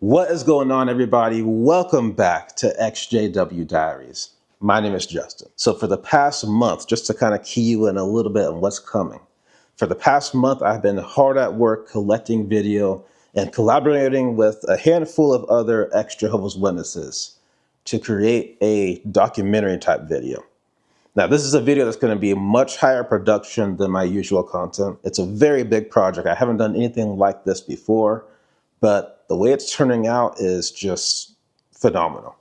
What is going on, everybody? Welcome back to XJW Diaries. My name is Justin. So for the past month, just to kind of key you in a little bit on what's coming, for the past month, I've been hard at work collecting video and collaborating with a handful of other ex-Jehovah's Witnesses to create a documentary type video. Now, this is a video that's going to be much higher production than my usual content. It's a very big project. I haven't done anything like this before, but the way it's turning out is just phenomenal.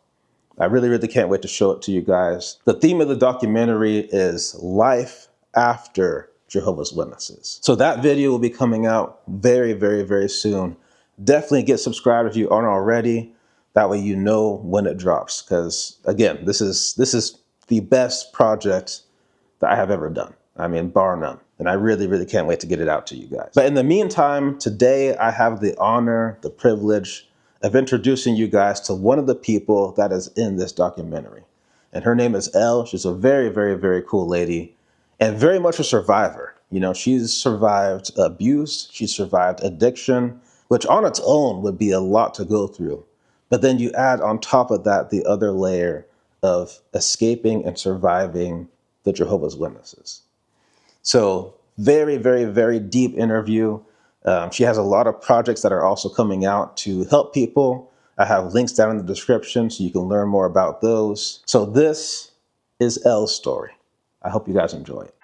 I really can't wait to show it to you guys. The theme of the documentary is life after Jehovah's Witnesses. So that video will be coming out very soon. Definitely get subscribed if you aren't already. That way you know when it drops. Because again, this is the best project that I have ever done. I mean, bar none. And I really can't wait to get it out to you guys. But in the meantime, today I have the honor, the privilege of introducing you guys to one of the people that is in this documentary. And her name is Elle. She's a very cool lady and very much a survivor. You know, she's survived abuse, she's survived addiction, which on its own would be a lot to go through. But then you add on top of that the other layer of escaping and surviving the Jehovah's Witnesses. So very deep interview. She has a lot of projects that are also coming out to help people. I have links down in the description so you can learn more about those. So this is Elle's story. I hope you guys enjoy it.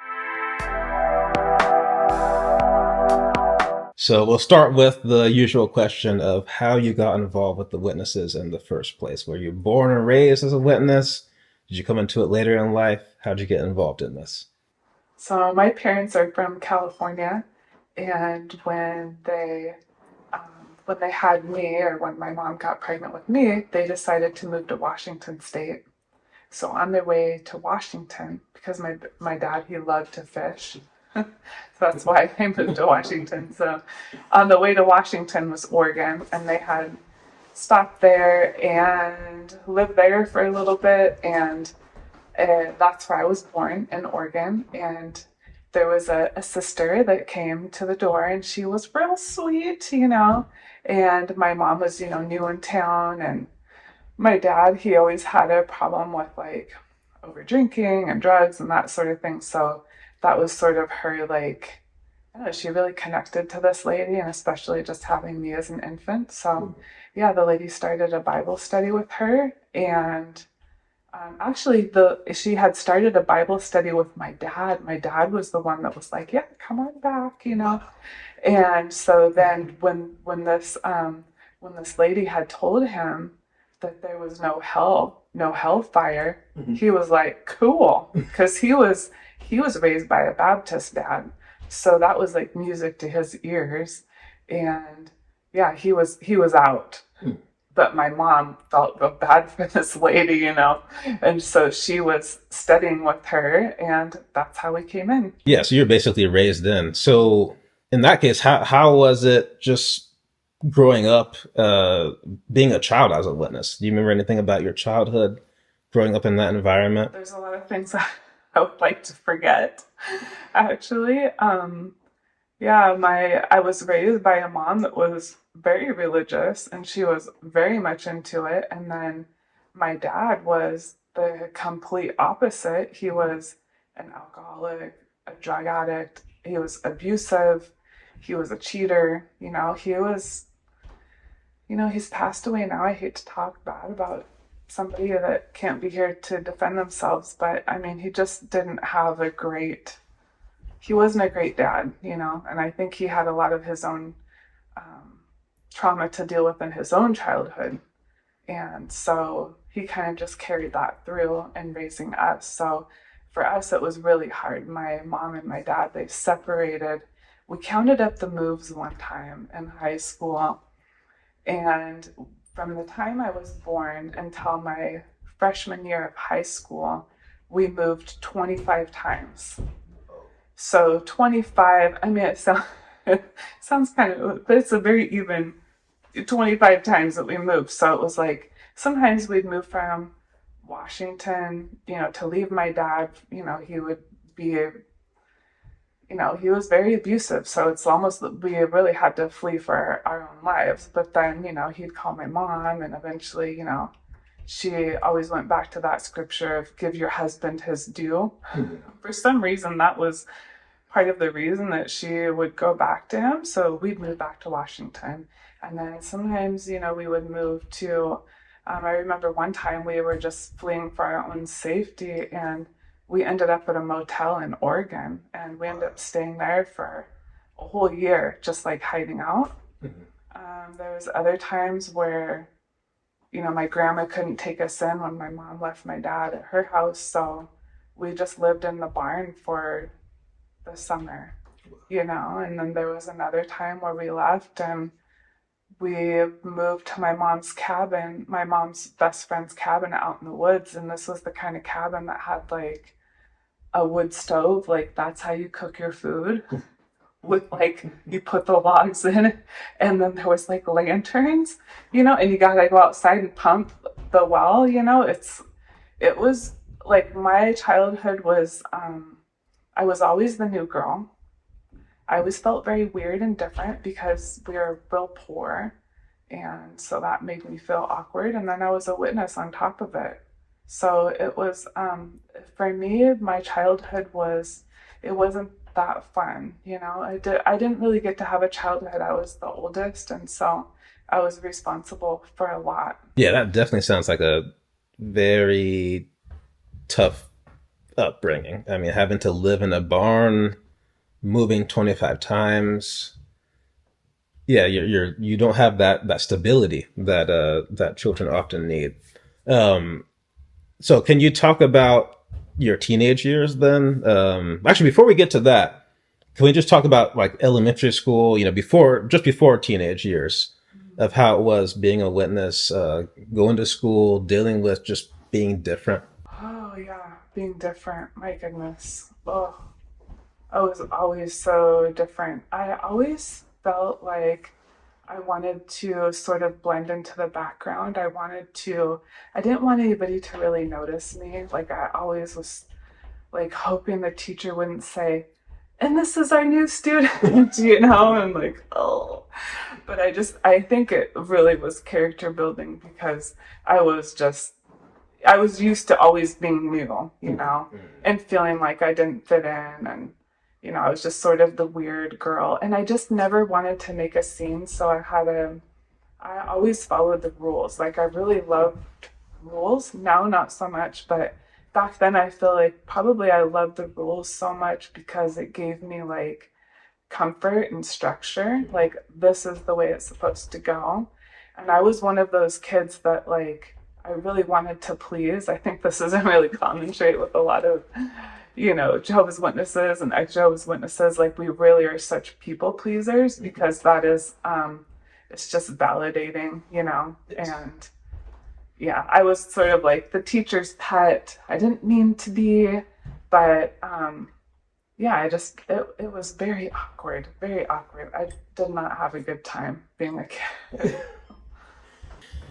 So we'll start with the usual question of how you got involved with the Witnesses in the first place. Were you born and raised as a witness? Did you come into it later in life? How'd you get involved in this? So my parents are from California, and when they had me, or when my mom got pregnant with me, they decided to move to Washington State. So on their way to Washington, because my dad, he loved to fish, so that's why they moved to Washington. So on the way to Washington was Oregon, and they had stopped there and lived there for a little bit, and that's where I was born, in Oregon. And there was a sister that came to the door, and she was real sweet, And my mom was, new in town. And my dad, he always had a problem with like over drinking and drugs and that sort of thing. So that was sort of her, like, I don't know, she really connected to this lady, and especially just having me as an infant. So yeah, the lady started a Bible study with her, and actually, she had started a Bible study with my dad. My dad was the one that was like, "Yeah, come on back." And so then, when this lady had told him that there was no hell, no hellfire, he was like, "Cool," because he was raised by a Baptist dad, so that was like music to his ears, and yeah, he was out. But my mom felt real bad for this lady, and so she was studying with her, and that's how we came in. Yeah, so you're basically raised in. So in that case, how was it just growing up, being a child as a witness? Do you remember anything about your childhood growing up in that environment? There's a lot of things I would like to forget, actually. Yeah, I was raised by a mom that was very religious, and she was very much into it. And then my dad was the complete opposite. He was an alcoholic, a drug addict. He was abusive. He was a cheater. He's passed away now. I hate to talk bad about somebody that can't be here to defend themselves, but I mean, he just didn't have he wasn't a great dad, and I think he had a lot of his own trauma to deal with in his own childhood. And so he kind of just carried that through in raising us. So for us, it was really hard. My mom and my dad, they separated. We counted up the moves one time in high school. And from the time I was born until my freshman year of high school, we moved 25 times. So 25, I mean, it sounds kind of, but it's a very even 25 times that we moved. So it was like, sometimes we'd move from Washington, to leave my dad, he would be he was very abusive. So it's almost that we really had to flee for our own lives. But then, he'd call my mom, and eventually, she always went back to that scripture of give your husband his due. Mm-hmm. For some reason, that was part of the reason that she would go back to him. So we'd move back to Washington. And then sometimes, we would move to, I remember one time we were just fleeing for our own safety, and we ended up at a motel in Oregon, and we ended up staying there for a whole year, just like hiding out. Mm-hmm. There was other times where, my grandma couldn't take us in when my mom left my dad at her house. So we just lived in the barn for the summer, and then there was another time where we left and we moved to my mom's cabin, my mom's best friend's cabin out in the woods. And this was the kind of cabin that had like a wood stove. Like that's how you cook your food with like, you put the logs in it, and then there was like lanterns, and you gotta go outside and pump the well, it was like my childhood was, I was always the new girl. I always felt very weird and different because we were real poor. And so that made me feel awkward. And then I was a witness on top of it. So it was, for me, my childhood it wasn't that fun. I didn't really get to have a childhood. I was the oldest. And so I was responsible for a lot. Yeah, that definitely sounds like a very tough upbringing. I mean, having to live in a barn, moving 25 times. Yeah, you don't have that stability that children often need. So can you talk about your teenage years then? Actually, before we get to that, can we just talk about like elementary school, just before teenage years, of how it was being a witness, going to school, dealing with just being different? Oh yeah, being different. My goodness. Oh, I was always so different. I always felt like I wanted to sort of blend into the background. I didn't want anybody to really notice me. Like I always was like hoping the teacher wouldn't say, and this is our new student, and like, oh. But I think it really was character building because I was used to always being new, and feeling like I didn't fit in, and I was just sort of the weird girl, and I just never wanted to make a scene. So I always followed the rules. Like I really loved rules. Now, not so much, but back then I feel like probably I loved the rules so much because it gave me like comfort and structure. Like this is the way it's supposed to go. And I was one of those kids that like, I really wanted to please. I think this is a really common trait with a lot of Jehovah's Witnesses and ex-Jehovah's Witnesses. Like we really are such people pleasers because that is, it's just validating, and yeah, I was sort of like the teacher's pet. I didn't mean to be, but yeah, it was very awkward, very awkward. I did not have a good time being a kid.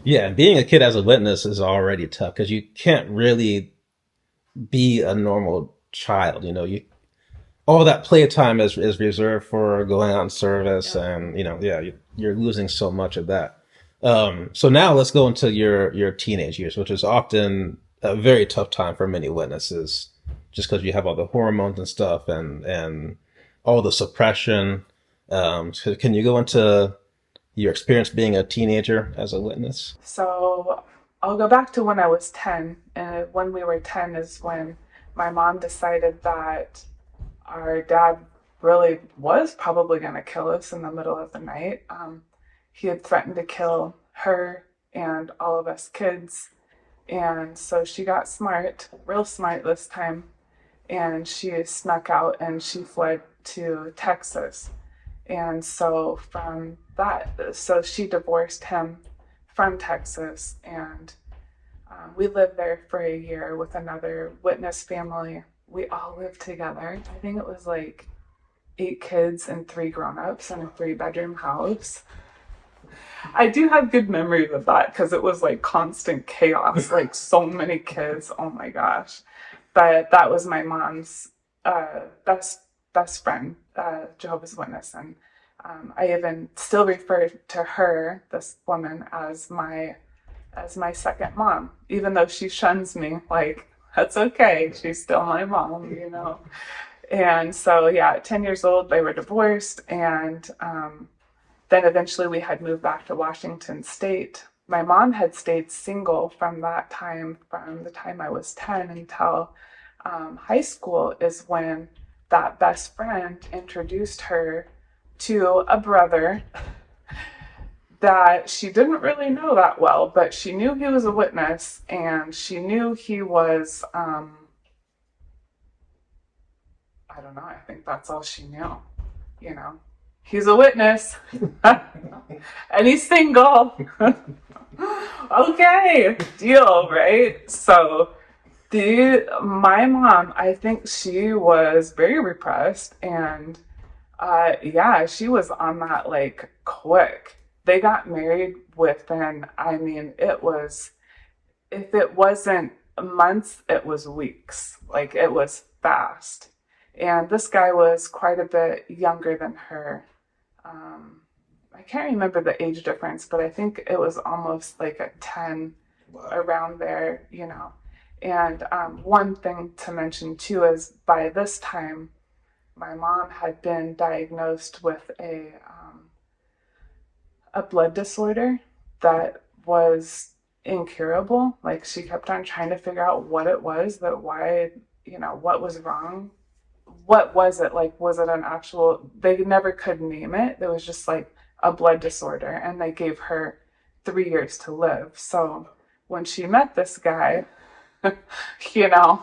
Yeah, being a kid as a witness is already tough because you can't really be a normal child. All that playtime is reserved for going on service, yeah. And you're losing so much of that. So now let's go into your teenage years, which is often a very tough time for many witnesses, just because you have all the hormones and stuff and all the suppression. So can you go into your experience being a teenager as a witness? So I'll go back to when I was 10. And when we were 10 is when my mom decided that our dad really was probably going to kill us in the middle of the night. He had threatened to kill her and all of us kids. And so she got smart, real smart this time. And she snuck out and she fled to Texas. And so from that, so she divorced him from Texas, and we lived there for a year with another witness family. We all lived together. I think it was like 8 kids and 3 grown-ups in a 3-bedroom house. I do have good memories of that because it was like constant chaos, like so many kids. Oh my gosh. But that was my mom's best best friend, Jehovah's Witness, and I even still refer to her, this woman, as my second mom, even though she shuns me. Like, that's okay, she's still my mom, you know. And so, yeah, at 10 years old, they were divorced, and then eventually we had moved back to Washington State. My mom had stayed single from that time, from the time I was 10 until high school, is when that best friend introduced her to a brother that she didn't really know that well, but she knew he was a witness, and she knew he was, I don't know, I think that's all she knew, you know. He's a witness, and he's single. Okay, deal, right? So my mom, I think she was very repressed, and yeah, she was on that like quick. They got married within, I mean, it was, if it wasn't months, it was weeks. Like, it was fast. And this guy was quite a bit younger than her. I can't remember the age difference, but I think it was almost like a 10, wow, around there, you know. And one thing to mention too is by this time, my mom had been diagnosed with a blood disorder that was incurable. Like, she kept on trying to figure out what it was, that why, you know, what was wrong. What was it? Like, was it an actual, they never could name it. It was just like a blood disorder, and they gave her 3 years to live. So when she met this guy, you know,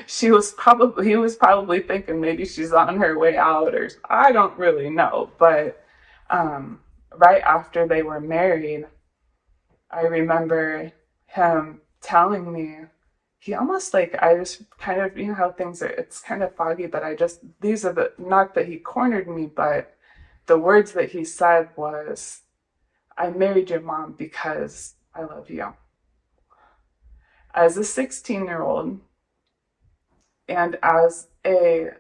he was probably thinking maybe she's on her way out, or I don't really know. But right after they were married, I remember him telling me, he almost like, I just kind of, you know how things are, it's kind of foggy, but these are the, not that he cornered me, but the words that he said was, I married your mom because I love you. As a 16-year-old and as a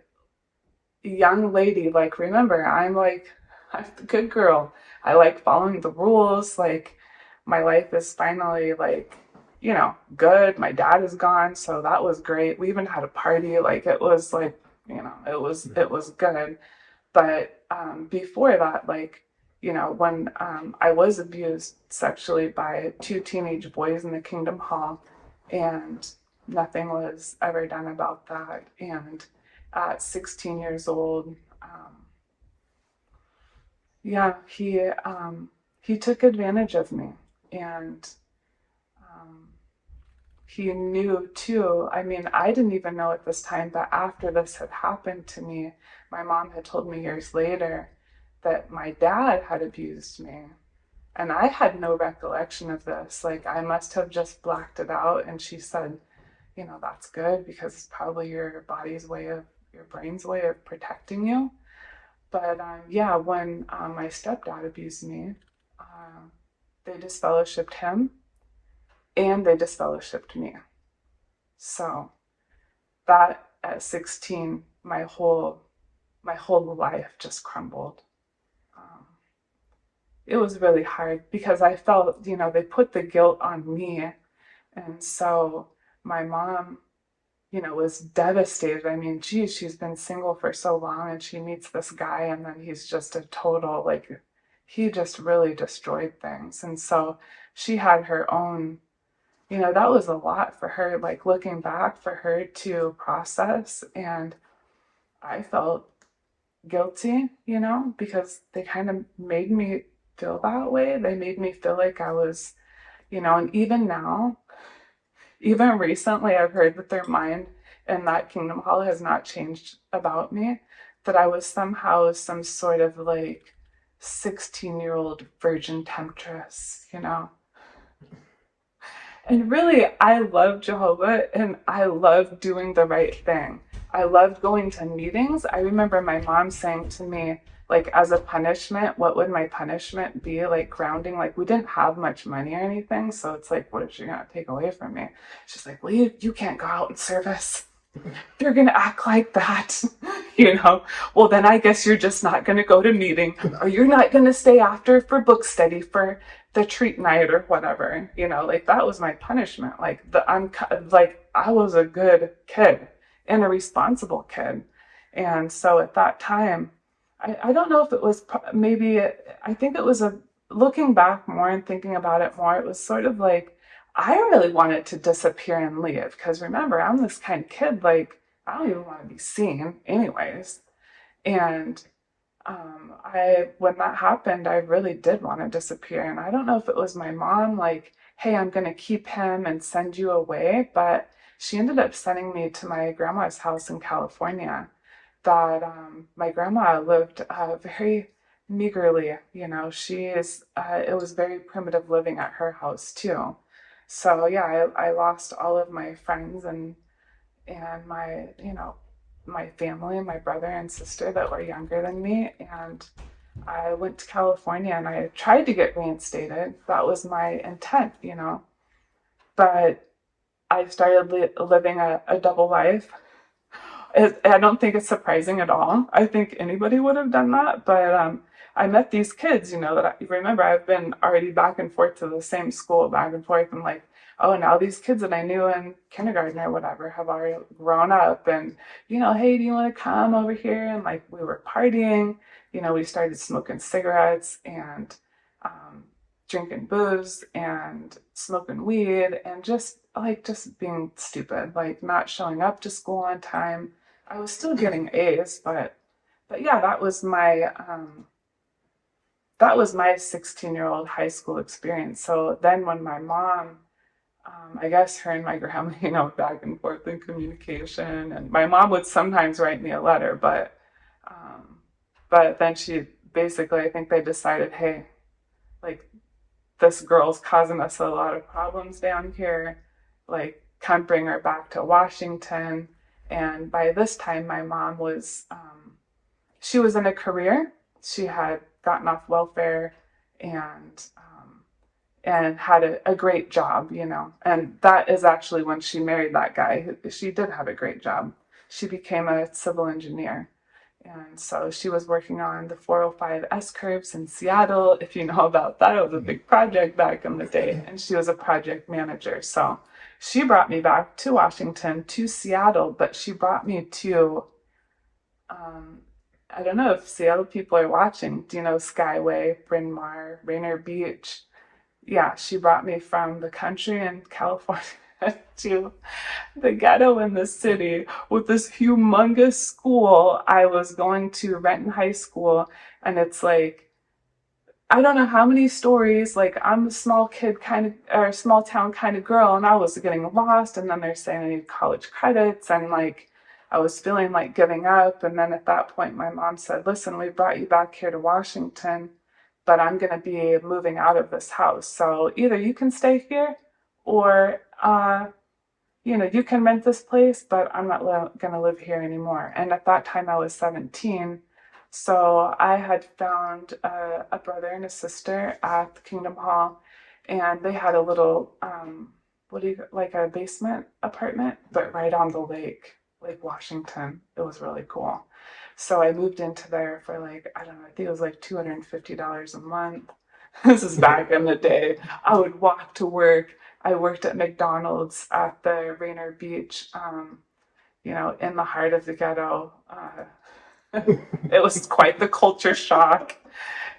young lady, like, remember, I'm the good girl. I like following the rules. Like, my life is finally, like, you know, good. My dad is gone, so that was great. We even had a party. Like, it was like, you know, it was good. But before that, like, you know, when I was abused sexually by 2 teenage boys in the Kingdom Hall, and nothing was ever done about that. And at 16 years old, yeah, he took advantage of me, and he knew too. I mean, I didn't even know at this time, but after this had happened to me, my mom had told me years later that my dad had abused me. And I had no recollection of this. Like, I must have just blacked it out. And she said, you know, that's good, because it's probably your brain's way of protecting you. But yeah, when my stepdad abused me, they disfellowshipped him, and they disfellowshipped me. So that, at 16, my whole life just crumbled. It was really hard, because I felt, you know, they put the guilt on me. And so my mom, you know, was devastated. I mean, geez, she's been single for so long, and she meets this guy, and then he's just a total, like, he just really destroyed things. And so she had her own, you know, that was a lot for her, like, looking back, for her to process. And I felt guilty, you know, because they kind of made me feel that way. They made me feel like I was, you know, and even now, even recently, I've heard that their mind in that Kingdom Hall has not changed about me, that I was somehow some sort of like 16-year-old virgin temptress, you know. And really, I love Jehovah, and I love doing the right thing. I loved going to meetings. I remember my mom saying to me, like, as a punishment, what would my punishment be? Like, grounding. Like, we didn't have much money or anything, so it's like, what is she gonna take away from me? She's like, well, you can't go out in service. If you're going to act like that, well, then I guess you're just not going to go to meeting, or you're not going to stay after for book study for the treat night or whatever. Like that was my punishment. Like like I was a good kid and a responsible kid. And so at that time, I don't know if it was maybe, I think it was looking back more and thinking about it more, it was sort of like, I really wanted to disappear and leave. Because remember, I'm this kind of kid, like, I don't even want to be seen anyways. And when that happened, I really did want to disappear. And I don't know if it was my mom, like, hey, I'm going to keep him and send you away. But she ended up sending me to my grandma's house in California. That my grandma lived very meagerly. It was very primitive living at her house too. So yeah, I lost all of my friends and my family, my brother and sister that were younger than me. And I went to California and I tried to get reinstated. That was my intent. But I started living a double life. I don't think it's surprising at all. I think anybody would have done that. But I met these kids, that remember, I've been already back and forth to the same school, back and forth. And like, oh, now these kids that I knew in kindergarten or whatever have already grown up. And, hey, do you want to come over here? And like, we were partying. We started smoking cigarettes and um, drinking booze and smoking weed and just being stupid, like not showing up to school on time. I was still getting A's, but yeah, that was my 16-year-old high school experience. So then when my mom, I guess her and my grandma, back and forth in communication, and my mom would sometimes write me a letter, um, but then she basically, I think they decided, hey, like this girl's causing us a lot of problems down here. Like, come bring her back to Washington. And by this time, my mom she was in a career. She had gotten off welfare and had a great job. And that is actually when she married that guy. She did have a great job. She became a civil engineer. And so she was working on the 405 S curves in Seattle. If you know about that, it was a big project back in the day. And she was a project manager. So she brought me back to Washington, to Seattle, but she brought me to, I don't know if Seattle people are watching. Do you know Skyway, Bryn Mawr, Rainier Beach? Yeah, she brought me from the country in California to the ghetto in the city with this humongous school. I was going to Renton High School, and it's like, I don't know how many stories. Like, I'm a small kid kind of, or small town kind of girl, and I was getting lost. And then they're saying I need college credits, and like, I was feeling like giving up. And then at that point, my mom said, "Listen, we brought you back here to Washington, but I'm going to be moving out of this house. So either you can stay here, or you can rent this place, but I'm not going to live here anymore." And at that time, I was 17. So I had found a brother and a sister at the Kingdom Hall, and they had a little, like a basement apartment, but right on the Lake Washington. It was really cool. So I moved into there for like, I don't know, I think it was like $250 a month. This is back in the day. I would walk to work. I worked at McDonald's at the Rainier Beach, in the heart of the ghetto. It was quite the culture shock.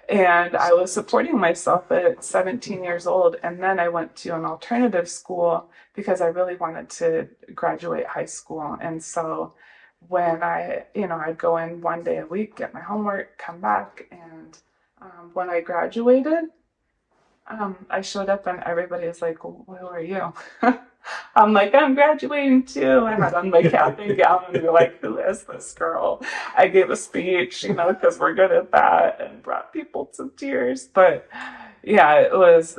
And I was supporting myself at 17 years old. And then I went to an alternative school because I really wanted to graduate high school. And so when I'd go in one day a week, get my homework, come back. And when I graduated, I showed up and everybody was like, "Who are you?" I'm like, "I'm graduating too." I had on my cap and gown and they're like, "Who is this girl?" I gave a speech, because we're good at that, and brought people to tears. But yeah, it was,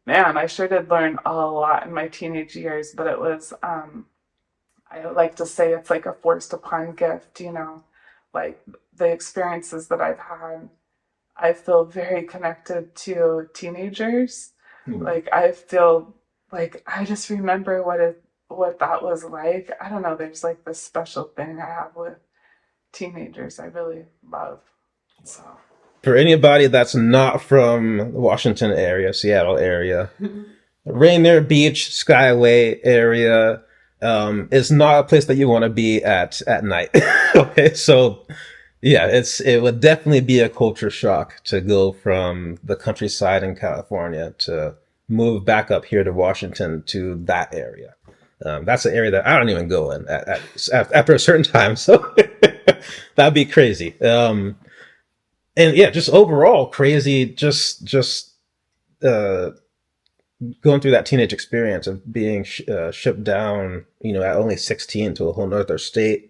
man, I sure did learn a lot in my teenage years, but it was, I like to say it's like a forced upon gift. Like the experiences that I've had, I feel very connected to teenagers. Like I feel like I just remember what that was like. I don't know. There's like this special thing I have with teenagers I really love. So, For anybody that's not from the Washington area, Seattle area, Rainier Beach, Skyway area is not a place that you want to be at night. Okay, so yeah, it would definitely be a culture shock to go from the countryside in California to move back up here to Washington to that area. That's an area that I don't even go in after a certain time, so that'd be crazy. And yeah, just overall crazy. Just uh, going through that teenage experience of being shipped down, at only 16 to a whole nother state.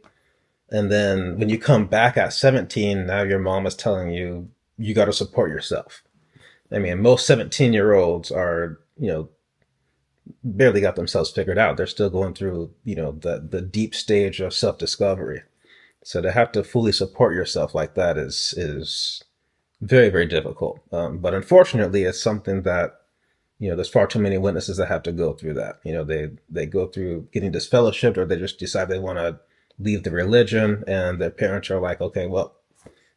And then when you come back at 17, now your mom is telling you, you got to support yourself. I mean, most 17-year-olds are, barely got themselves figured out. They're still going through, the deep stage of self-discovery. So to have to fully support yourself like that is very, very difficult. But unfortunately, it's something that there's far too many witnesses that have to go through that. They go through getting disfellowshipped, or they just decide they want to leave the religion, and their parents are like, okay, well,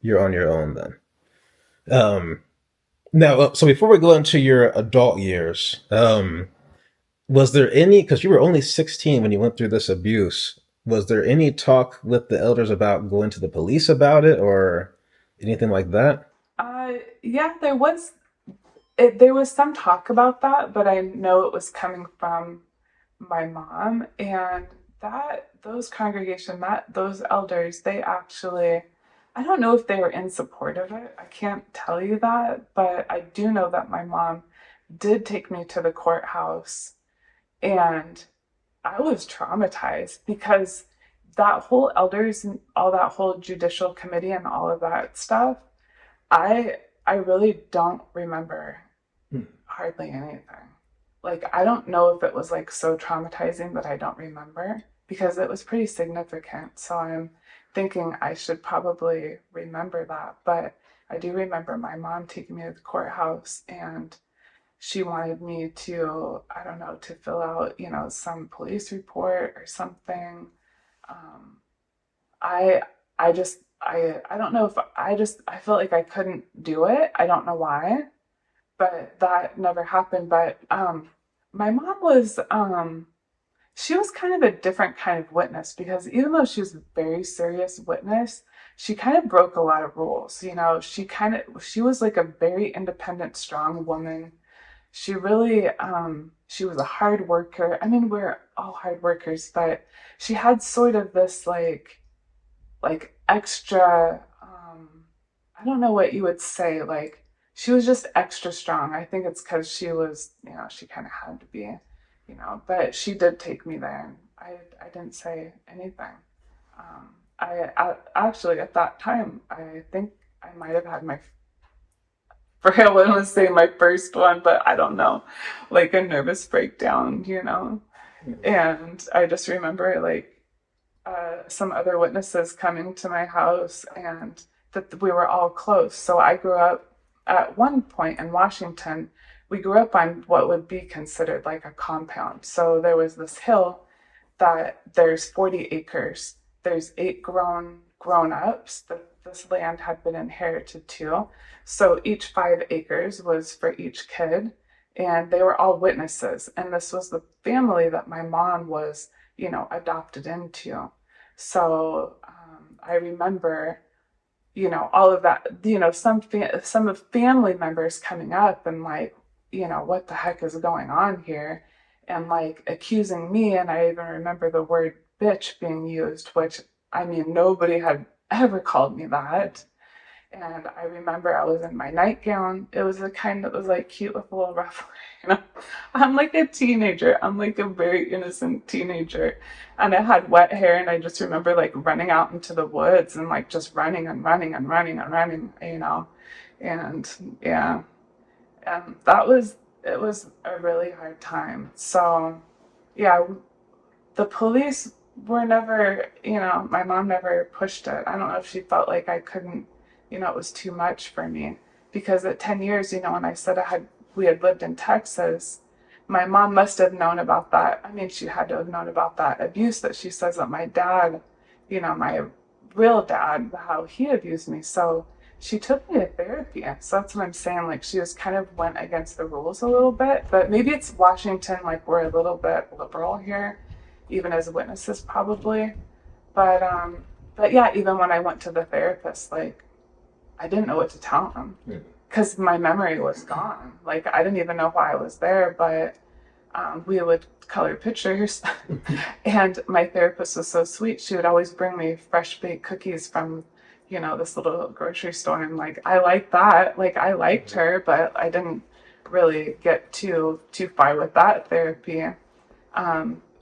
you're on your own then. Now, so before we go into your adult years, was there any, because you were only 16 when you went through this abuse, was there any talk with the elders about going to the police about it or anything like that? yeah, there was some talk about that, but I know it was coming from my mom, and that those congregation that those elders, they actually, I don't know if they were in support of it. I can't tell you that, but I do know that my mom did take me to the courthouse, and I was traumatized because that whole elders and all that whole judicial committee and all of that stuff, I I really don't remember hardly anything. Like, I don't know if it was like so traumatizing that I don't remember because it was pretty significant. So I'm thinking I should probably remember that. But I do remember my mom taking me to the courthouse, and she wanted me to, I don't know, to fill out, some police report or something. Um, I, I don't know if I felt like I couldn't do it. I don't know why, but that never happened. But my mom was she was kind of a different kind of witness because even though she was a very serious witness, she kind of broke a lot of rules. She was like a very independent, strong woman. She really she was a hard worker. I mean, we're all hard workers, but she had sort of this like extra I don't know what you would say, like she was just extra strong. I think it's because she was, she kind of had to be, but she did take me there, and I didn't say anything. I actually at that time I think I might have had my for I want to say my first one, but I don't know, like a nervous breakdown. And I just remember like some other witnesses coming to my house, and that we were all close. So I grew up at one point in Washington. We grew up on what would be considered like a compound. So there was this hill that there's 40 acres. There's eight grown ups that this land had been inherited to. So each 5 acres was for each kid, and they were all witnesses. And this was the family that my mom was, adopted into. So I remember, all of that, some of family members coming up and like, what the heck is going on here? And like accusing me. And I even remember the word bitch being used, which I mean, nobody had ever called me that. And I remember I was in my nightgown. It was the kind that was like cute with a little ruffle. You know, I'm like a teenager. I'm like a very innocent teenager. And I had wet hair, and I just remember like running out into the woods and like just running and running and running and running. And yeah, and it was a really hard time. So yeah, the police were never, my mom never pushed it. I don't know if she felt like I couldn't, it was too much for me. Because at 10 years, when I said we had lived in Texas, my mom must have known about that. I mean, she had to have known about that abuse that she says that my dad, my real dad, how he abused me. So she took me to therapy. So that's what I'm saying. Like, she just kind of went against the rules a little bit. But maybe it's Washington, like, we're a little bit liberal here, even as witnesses, probably. But, but yeah, even when I went to the therapist, like, I didn't know what to tell him because my memory was gone. Like, I didn't even know why I was there, but we would color pictures. And my therapist was so sweet. She would always bring me fresh baked cookies from, this little grocery store. And like, I liked that. Like, I liked her, but I didn't really get too far with that therapy.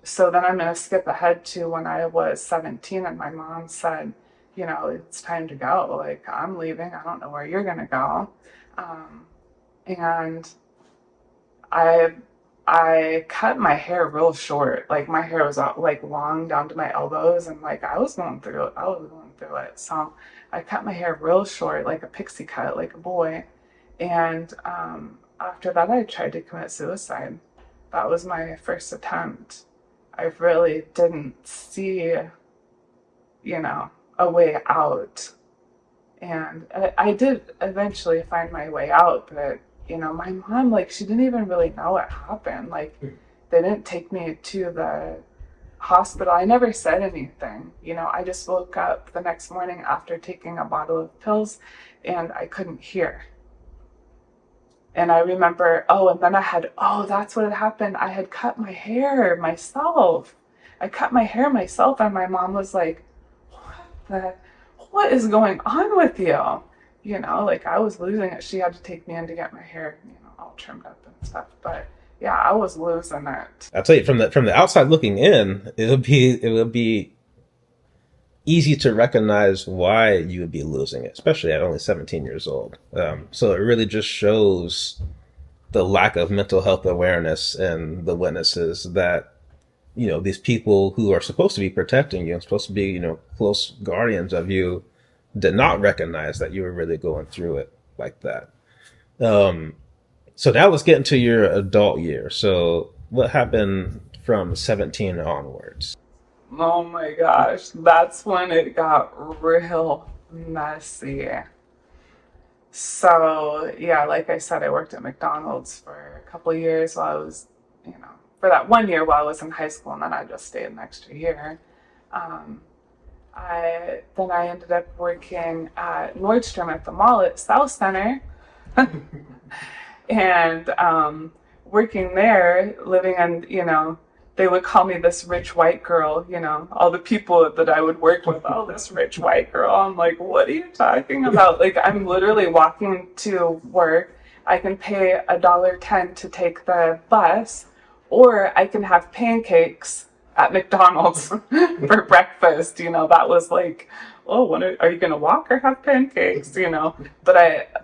So then I'm going to skip ahead to when I was 17 and my mom said, it's time to go. Like, I'm leaving. I don't know where you're going to go. And I cut my hair real short. Like, my hair was like long down to my elbows, and like I was going through it. So I cut my hair real short, like a pixie cut, like a boy. And after that, I tried to commit suicide. That was my first attempt. I really didn't see, a way out. And I did eventually find my way out, but my mom, like, she didn't even really know what happened. Like, they didn't take me to the hospital. I never said anything. I just woke up the next morning after taking a bottle of pills and I couldn't hear. And I remember, and then that's what had happened. I had cut my hair myself. I cut my hair myself, and my mom was like, what is going on with you? Like, I was losing it. She had to take me in to get my hair, all trimmed up and stuff. But yeah, I was losing it. I'll tell you, from the outside looking in, it would be easy to recognize why you would be losing it, especially at only 17 years old. So it really just shows the lack of mental health awareness in the witnesses, that these people who are supposed to be protecting you and supposed to be close guardians of you did not recognize that you were really going through it like that. So now let's get into your adult years. So what happened from 17 onwards? Oh my gosh, that's when it got real messy. So yeah, like I said, I worked at McDonald's for a couple of years while I was, for that 1 year while I was in high school, and then I just stayed an extra year. I ended up working at Nordstrom at the mall at South Center, and working there, living in, they would call me this rich white girl. All the people that I would work with, oh, this rich white girl. I'm like, what are you talking about? Like, I'm literally walking to work. I can pay $1.10 to take the bus, or I can have pancakes at McDonald's for breakfast. That was like, oh, are you gonna walk or have pancakes? But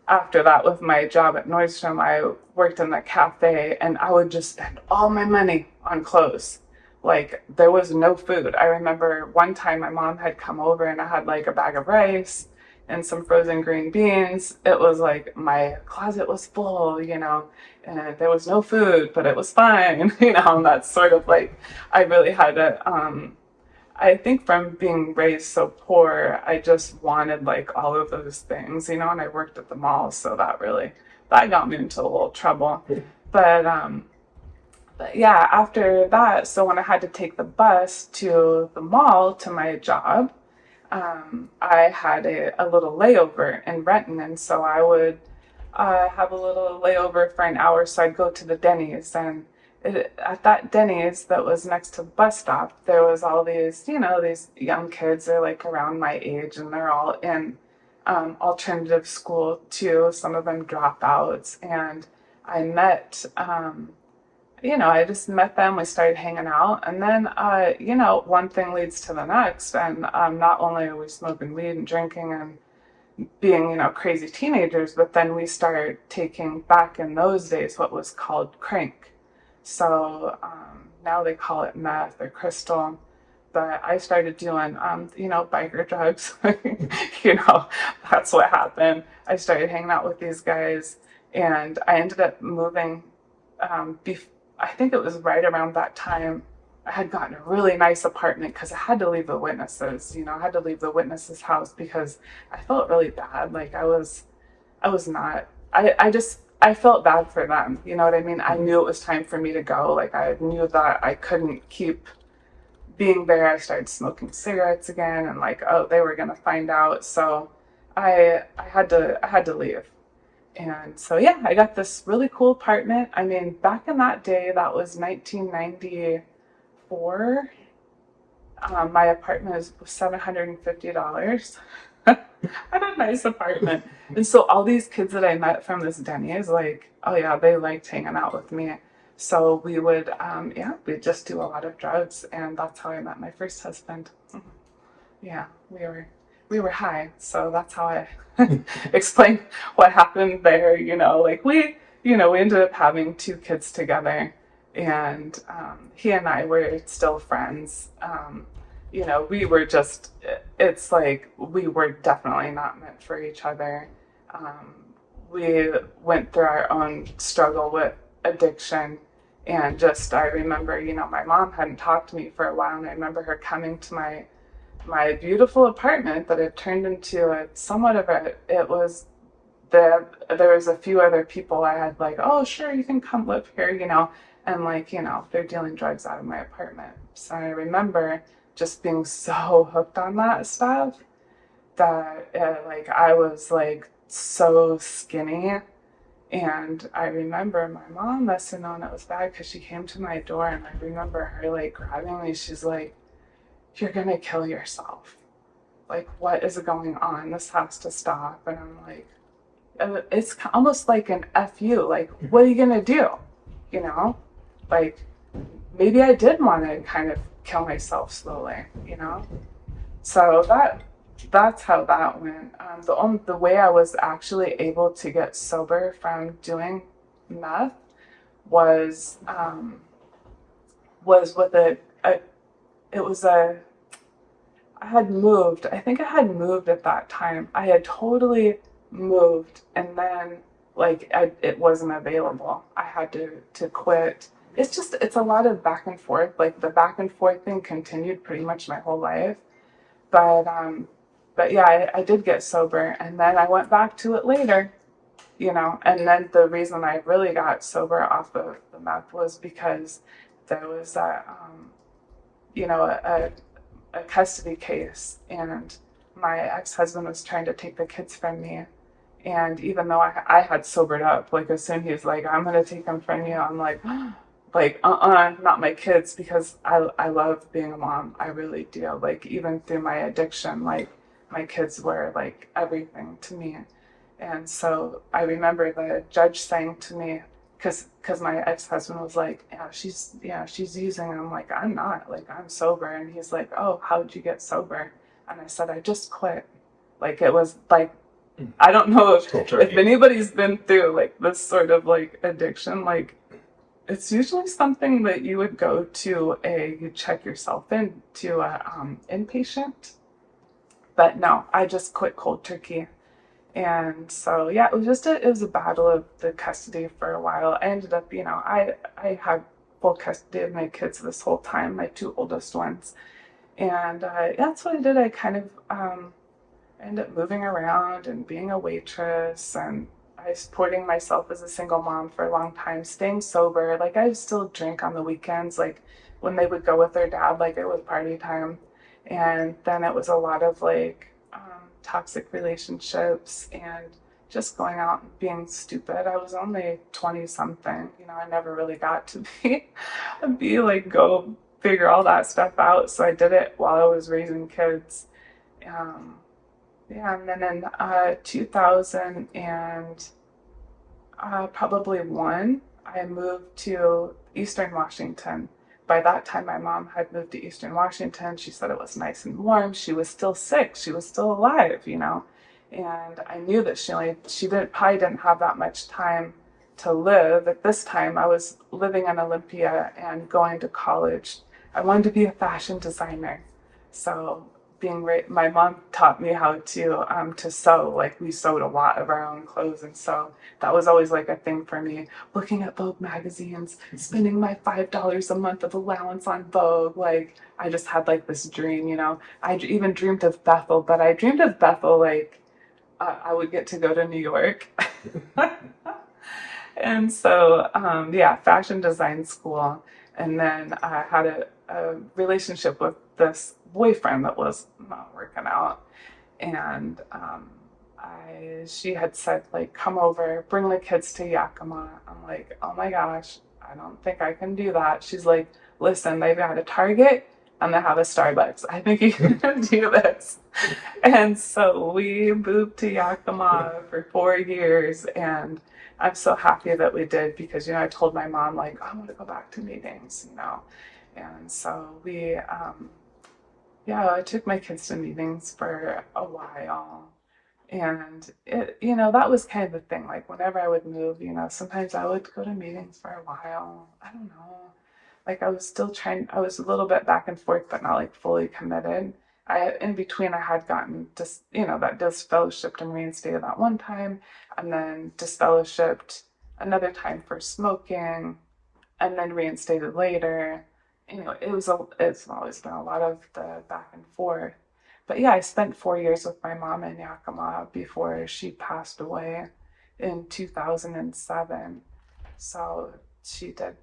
after that, with my job at Nordstrom, I worked in the cafe, and I would just spend all my money on clothes. Like, there was no food. I remember one time my mom had come over and I had like a bag of rice and some frozen green beans. It was like my closet was full, and there was no food, but it was fine, and that's sort of like, I really had to, I think from being raised so poor, I just wanted like all of those things, and I worked at the mall, so that got me into a little trouble. But yeah, after that, so when I had to take the bus to the mall to my job, I had a little layover in Renton, and so I would have a little layover for an hour, so I'd go to the Denny's, and at that Denny's that was next to the bus stop, there was all these, these young kids. They're like around my age, and they're all in alternative school too. Some of them dropouts, and I met, I just met them. We started hanging out, and then, one thing leads to the next, and not only are we smoking weed and drinking and being, crazy teenagers, but then we started taking, back in those days, what was called crank. So now they call it meth or crystal. But I started doing, biker drugs. That's what happened. I started hanging out with these guys, and I ended up moving I think it was right around that time I had gotten a really nice apartment because I had to leave the witnesses. I had to leave the witnesses' house because I felt really bad. Like I was not. I felt bad for them. You know what I mean? I knew it was time for me to go. Like I knew that I couldn't keep being there. I started smoking cigarettes again, and like, oh, they were gonna find out. So I had to leave. And so yeah, I got this really cool apartment. I mean, back in that day, that was 1994. My apartment was $750. I had a nice apartment. And so all these kids that I met from this Denny's, like, oh yeah, they liked hanging out with me. So we would, we'd just do a lot of drugs, and that's how I met my first husband. Yeah, we were high, so that's how I explain what happened there. We ended up having two kids together, and he and I were still friends. We were just, it's like we were definitely not meant for each other. Um, we went through our own struggle with addiction. And just, I remember, my mom hadn't talked to me for a while, and I remember her coming to my beautiful apartment that had turned into it was there was a few other people I had like, oh sure, you can come live here, and like, they're dealing drugs out of my apartment. So I remember just being so hooked on that stuff that like I was like so skinny. And I remember my mom must have known it was bad because she came to my door, and I remember her like grabbing me. She's like, you're gonna kill yourself. Like, what is going on? This has to stop. And I'm like, it's almost like an FU. Like, what are you gonna do? You know? Like, maybe I did want to kind of kill myself slowly, So that's how that went. The way I was actually able to get sober from doing meth was with a it was a I had moved. I think I had moved at that time. I had totally moved, and then like it wasn't available. I had to quit. It's a lot of back and forth. Like the back and forth thing continued pretty much my whole life. But yeah, I did get sober, and then I went back to it later. And then the reason I really got sober off of the meth was because there was a custody case, and my ex-husband was trying to take the kids from me. And even though I had sobered up, like as soon as he was like, I'm gonna take them from you, I'm like, not my kids, because I love being a mom. I really do. Like even through my addiction, like my kids were like everything to me. And so I remember the judge saying to me, because my ex-husband was like, she's using. And I'm like, I'm not, like I'm sober. And he's like, oh, how'd you get sober? And I said, I just quit. Like it was like, I don't know if anybody's been through like this sort of like addiction, like it's usually something that you would go to you check yourself in to a inpatient. But no, I just quit cold turkey. And so yeah, it was a battle of the custody for a while. I ended up, I had full custody of my kids this whole time, my two oldest ones. And that's what I did. I kind of ended up moving around and being a waitress, and I was supporting myself as a single mom for a long time, staying sober. Like I would still drink on the weekends, like when they would go with their dad, like it was party time. And then it was a lot of like toxic relationships and just going out and being stupid. I was only 20 something, I never really got to be like, go figure all that stuff out. So I did it while I was raising kids. And then in 2000 and probably one, I moved to Eastern Washington. By that time, my mom had moved to Eastern Washington. She said it was nice and warm. She was still sick. She was still alive, And I knew that she probably didn't have that much time to live. At this time, I was living in Olympia and going to college. I wanted to be a fashion designer. So my mom taught me how to sew. Like we sewed a lot of our own clothes, and so that was always like a thing for me. Looking at Vogue magazines, spending my $5 a month of allowance on Vogue. Like I just had like this dream, you know. I even dreamed of Bethel, but I dreamed of Bethel like I would get to go to New York. And so, yeah, fashion design school. And then I had a relationship with this boyfriend that was not working out. And she had said, like, come over, bring the kids to Yakima. I'm like, oh my gosh, I don't think I can do that. She's like, listen, they've got a Target and they have a Starbucks. I think you can do this. And so we moved to Yakima for 4 years, and I'm so happy that we did because, you know, I told my mom, like, I want to go back to meetings, you know. And so yeah, I took my kids to meetings for a while. And it, you know, that was kind of the thing. Like, whenever I would move, you know, sometimes I would go to meetings for a while. I don't know. Like, I was still trying, I was a little bit back and forth, but not like fully committed. In between, I had gotten just, you know, that disfellowshipped and reinstated that one time, and then disfellowshipped another time for smoking, and then reinstated later. You know, it's always been a lot of the back and forth. But yeah, I spent 4 years with my mom in Yakima before she passed away in 2007. So she did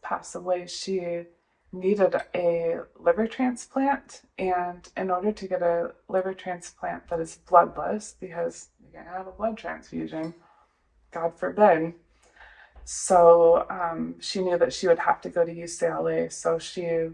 pass away. She needed a liver transplant, and in order to get a liver transplant that is bloodless, because you're gonna have a blood transfusion, God forbid. So she knew that she would have to go to UCLA. So she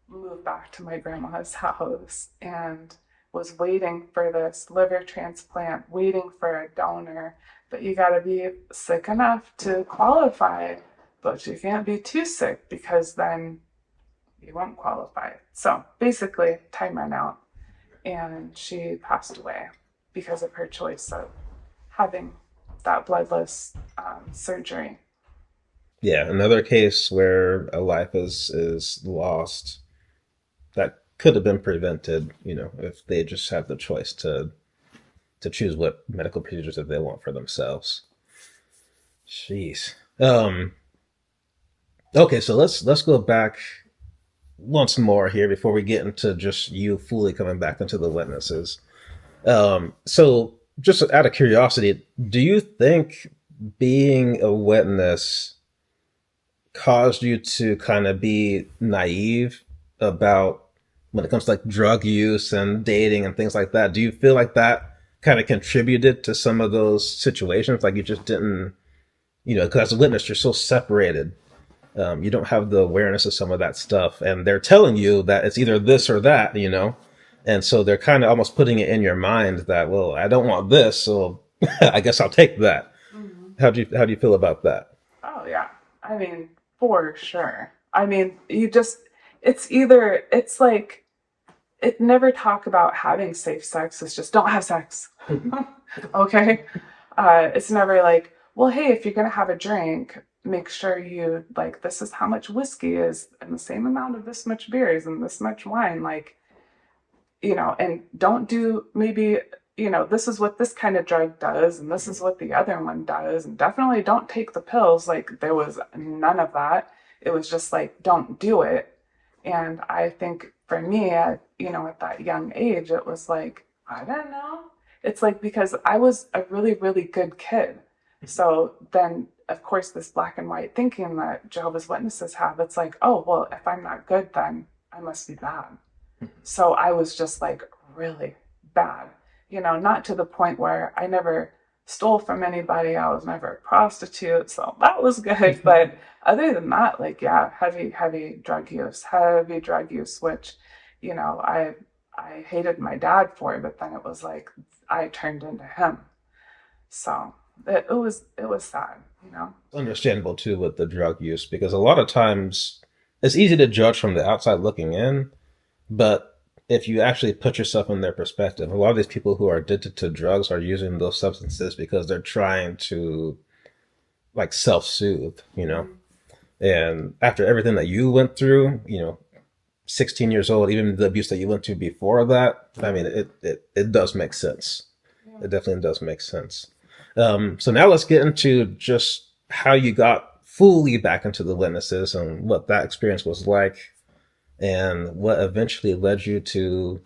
moved back to my grandma's house and was waiting for this liver transplant, waiting for a donor. But you got to be sick enough to qualify, but you can't be too sick because then you won't qualify. So basically, time ran out, and she passed away because of her choice of having that bloodless surgery. Yeah, another case where a life is lost that could have been prevented, you know, if they just had the choice to choose what medical procedures that they want for themselves. Jeez. Okay, so let's go back once more here before we get into just you fully coming back into the witnesses. So just out of curiosity, do you think being a witness caused you to kind of be naive about when it comes to like drug use and dating and things like that? Do you feel like that kind of contributed to some of those situations? Like you just didn't, you know, because as a witness, you're so separated. You don't have the awareness of some of that stuff. And they're telling you that it's either this or that, you know? And so they're kind of almost putting it in your mind that, well, I don't want this, so I guess I'll take that. Mm-hmm. How do you feel about that? Oh, yeah. I mean, for sure. I mean, it's like, it never talk about having safe sex. It's just don't have sex. Okay. It's never like, well, hey, if you're going to have a drink, make sure you like, this is how much whiskey is and the same amount of this much beers and this much wine. Like, you know, and don't do maybe, you know, this is what this kind of drug does and this is what the other one does. And definitely don't take the pills. Like, there was none of that. It was just like, don't do it. And I think for me, you know, at that young age, it was like, I don't know. It's like, because I was a really, really good kid. So then, of course, this black and white thinking that Jehovah's Witnesses have, it's like, oh, well, if I'm not good, then I must be bad. So I was just like really bad, you know, not to the point where I never stole from anybody. I was never a prostitute. So that was good. But other than that, like, yeah, heavy drug use, which, you know, I hated my dad for, but then it was like I turned into him. So it was sad, you know. Understandable too with the drug use because a lot of times it's easy to judge from the outside looking in, but if you actually put yourself in their perspective, a lot of these people who are addicted to drugs are using those substances because they're trying to like self-soothe, you know. Mm-hmm. And after everything that you went through, you know, 16 years old, even the abuse that you went to before that, I mean, it does make sense. Yeah. It definitely does make sense. So now let's get into just how you got fully back into the witnesses and what that experience was like and what eventually led you to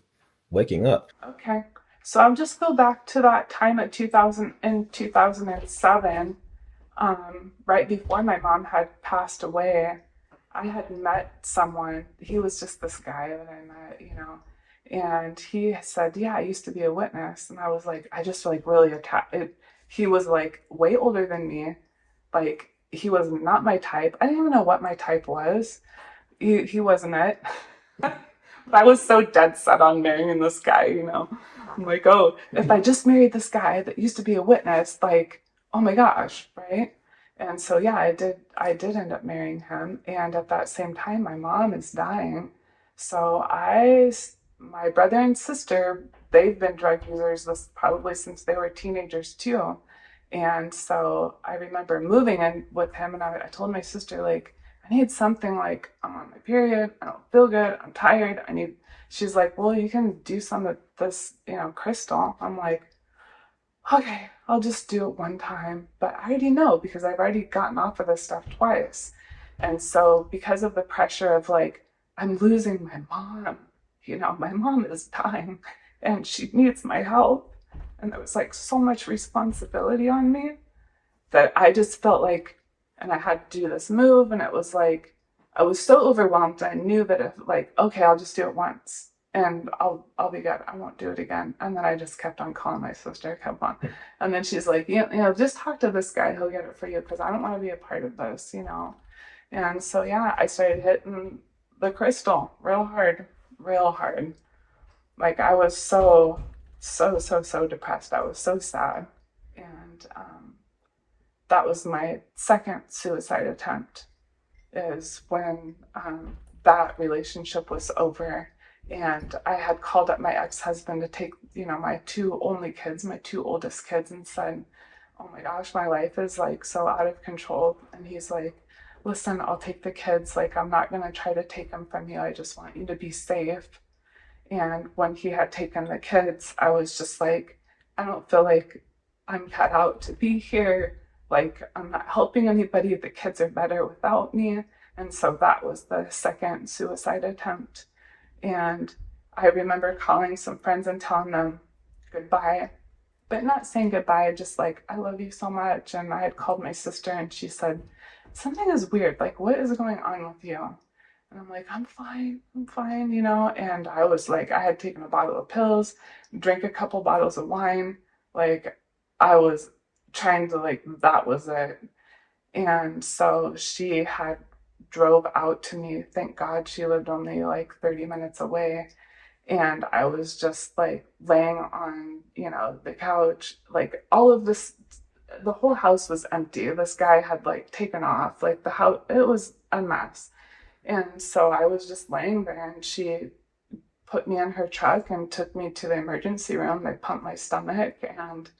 waking up. Okay. So I'll just go back to that time at 2000 in 2007, right before my mom had passed away. I had met someone. He was just this guy that I met, and he said, "Yeah, I used to be a witness," and I was like, I just like really attacked. He was like way older than me, like he was not my type. I didn't even know what my type was. He wasn't it. I was so dead set on marrying this guy. I'm like, oh, if I just married this guy that used to be a witness, like, oh my gosh, right? And so yeah, I did end up marrying him. And at that same time, my mom is dying. So my brother and sister, they've been drug users this probably since they were teenagers too. And so I remember moving in with him, and I told my sister, like, I need something, like, I'm on my period, I don't feel good, I'm tired, she's like, well, you can do some of this, crystal. I'm like, okay, I'll just do it one time. But I already know because I've already gotten off of this stuff twice. And so because of the pressure of like, I'm losing my mom, my mom is dying and she needs my help. And there was like so much responsibility on me that I just felt like, and I had to do this move, and it was like, I was so overwhelmed. I knew that if like, okay, I'll just do it once and I'll be good. I won't do it again. And then I just kept on calling my sister, kept on. And then she's like, just talk to this guy. He'll get it for you because I don't want to be a part of this. And so, yeah, I started hitting the crystal real hard, real hard. Like I was so, so, so, so depressed. I was so sad. And that was my second suicide attempt, is when that relationship was over. And I had called up my ex-husband to take, my two only kids, my two oldest kids, and said, oh my gosh, my life is like so out of control. And he's like, listen, I'll take the kids. Like, I'm not going to try to take them from you. I just want you to be safe. And when he had taken the kids, I was just like, I don't feel like I'm cut out to be here. Like, I'm not helping anybody. The kids are better without me. And so that was the second suicide attempt. And I remember calling some friends and telling them goodbye, but not saying goodbye, just like, I love you so much. And I had called my sister and she said, something is weird. Like, what is going on with you? And I'm like, I'm fine. And I was like, I had taken a bottle of pills, drank a couple bottles of wine. Like, I was trying to, like, that was it. And so she had drove out to me. Thank God she lived only like 30 minutes away. And I was just like laying on, the couch, like all of this, the whole house was empty. This guy had like taken off, like the house, it was a mess. And so I was just laying there and she put me in her truck and took me to the emergency room. They pumped my stomach, and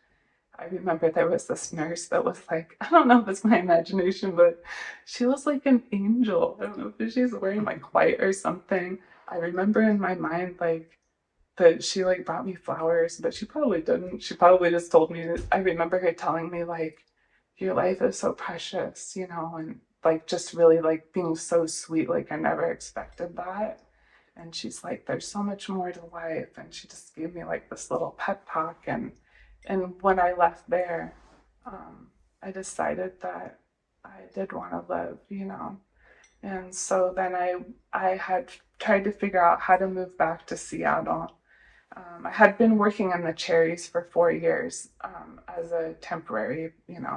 I remember there was this nurse that was like, I don't know if it's my imagination, but she was like an angel. I don't know if she's wearing like white or something. I remember in my mind, like, that she like brought me flowers, but she probably didn't. She probably just told me that. I remember her telling me, like, your life is so precious, and like just really like being so sweet. Like, I never expected that. And she's like, there's so much more to life. And she just gave me like this little pep talk. And when I left there, I decided that I did want to live. And so then I had tried to figure out how to move back to Seattle. I had been working in the cherries for 4 years as a temporary,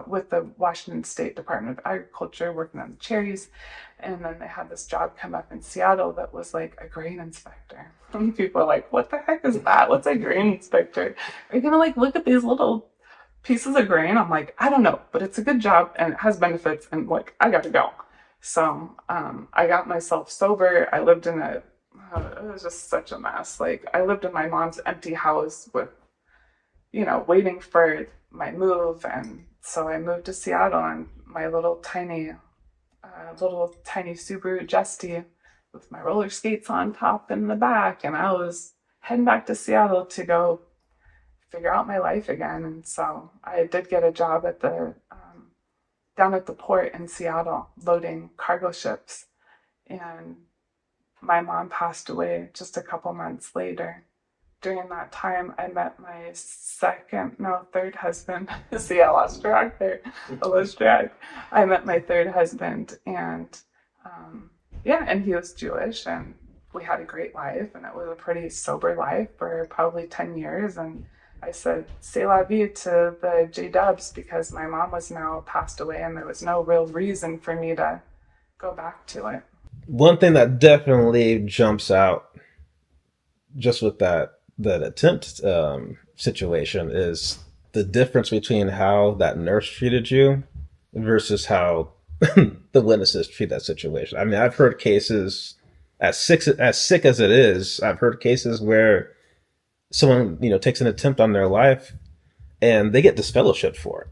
with the Washington State Department of Agriculture, working on the cherries. And then they had this job come up in Seattle that was like a grain inspector. And people are like, what the heck is that? What's a grain inspector? Are you going to like look at these little pieces of grain? I'm like, I don't know, but it's a good job and it has benefits, and like, I got to go. So I got myself sober. I lived in it was just such a mess. Like, I lived in my mom's empty house with, waiting for my move. And so I moved to Seattle, and my little tiny Subaru Justy with my roller skates on top in the back, and I was heading back to Seattle to go figure out my life again. And so I did get a job at the down at the port in Seattle loading cargo ships, and my mom passed away just a couple months later. During that time, I met my third husband. See, I lost track there. I lost track. I met my third husband, and and he was Jewish, and we had a great life, and it was a pretty sober life for probably 10 years. And I said, c'est la vie to the JWs, because my mom was now passed away, and there was no real reason for me to go back to it. One thing that definitely jumps out just with that attempt situation is the difference between how that nurse treated you versus how the witnesses treat that situation. I mean, I've heard cases as sick as it is. I've heard cases where someone, takes an attempt on their life and they get disfellowshipped for it.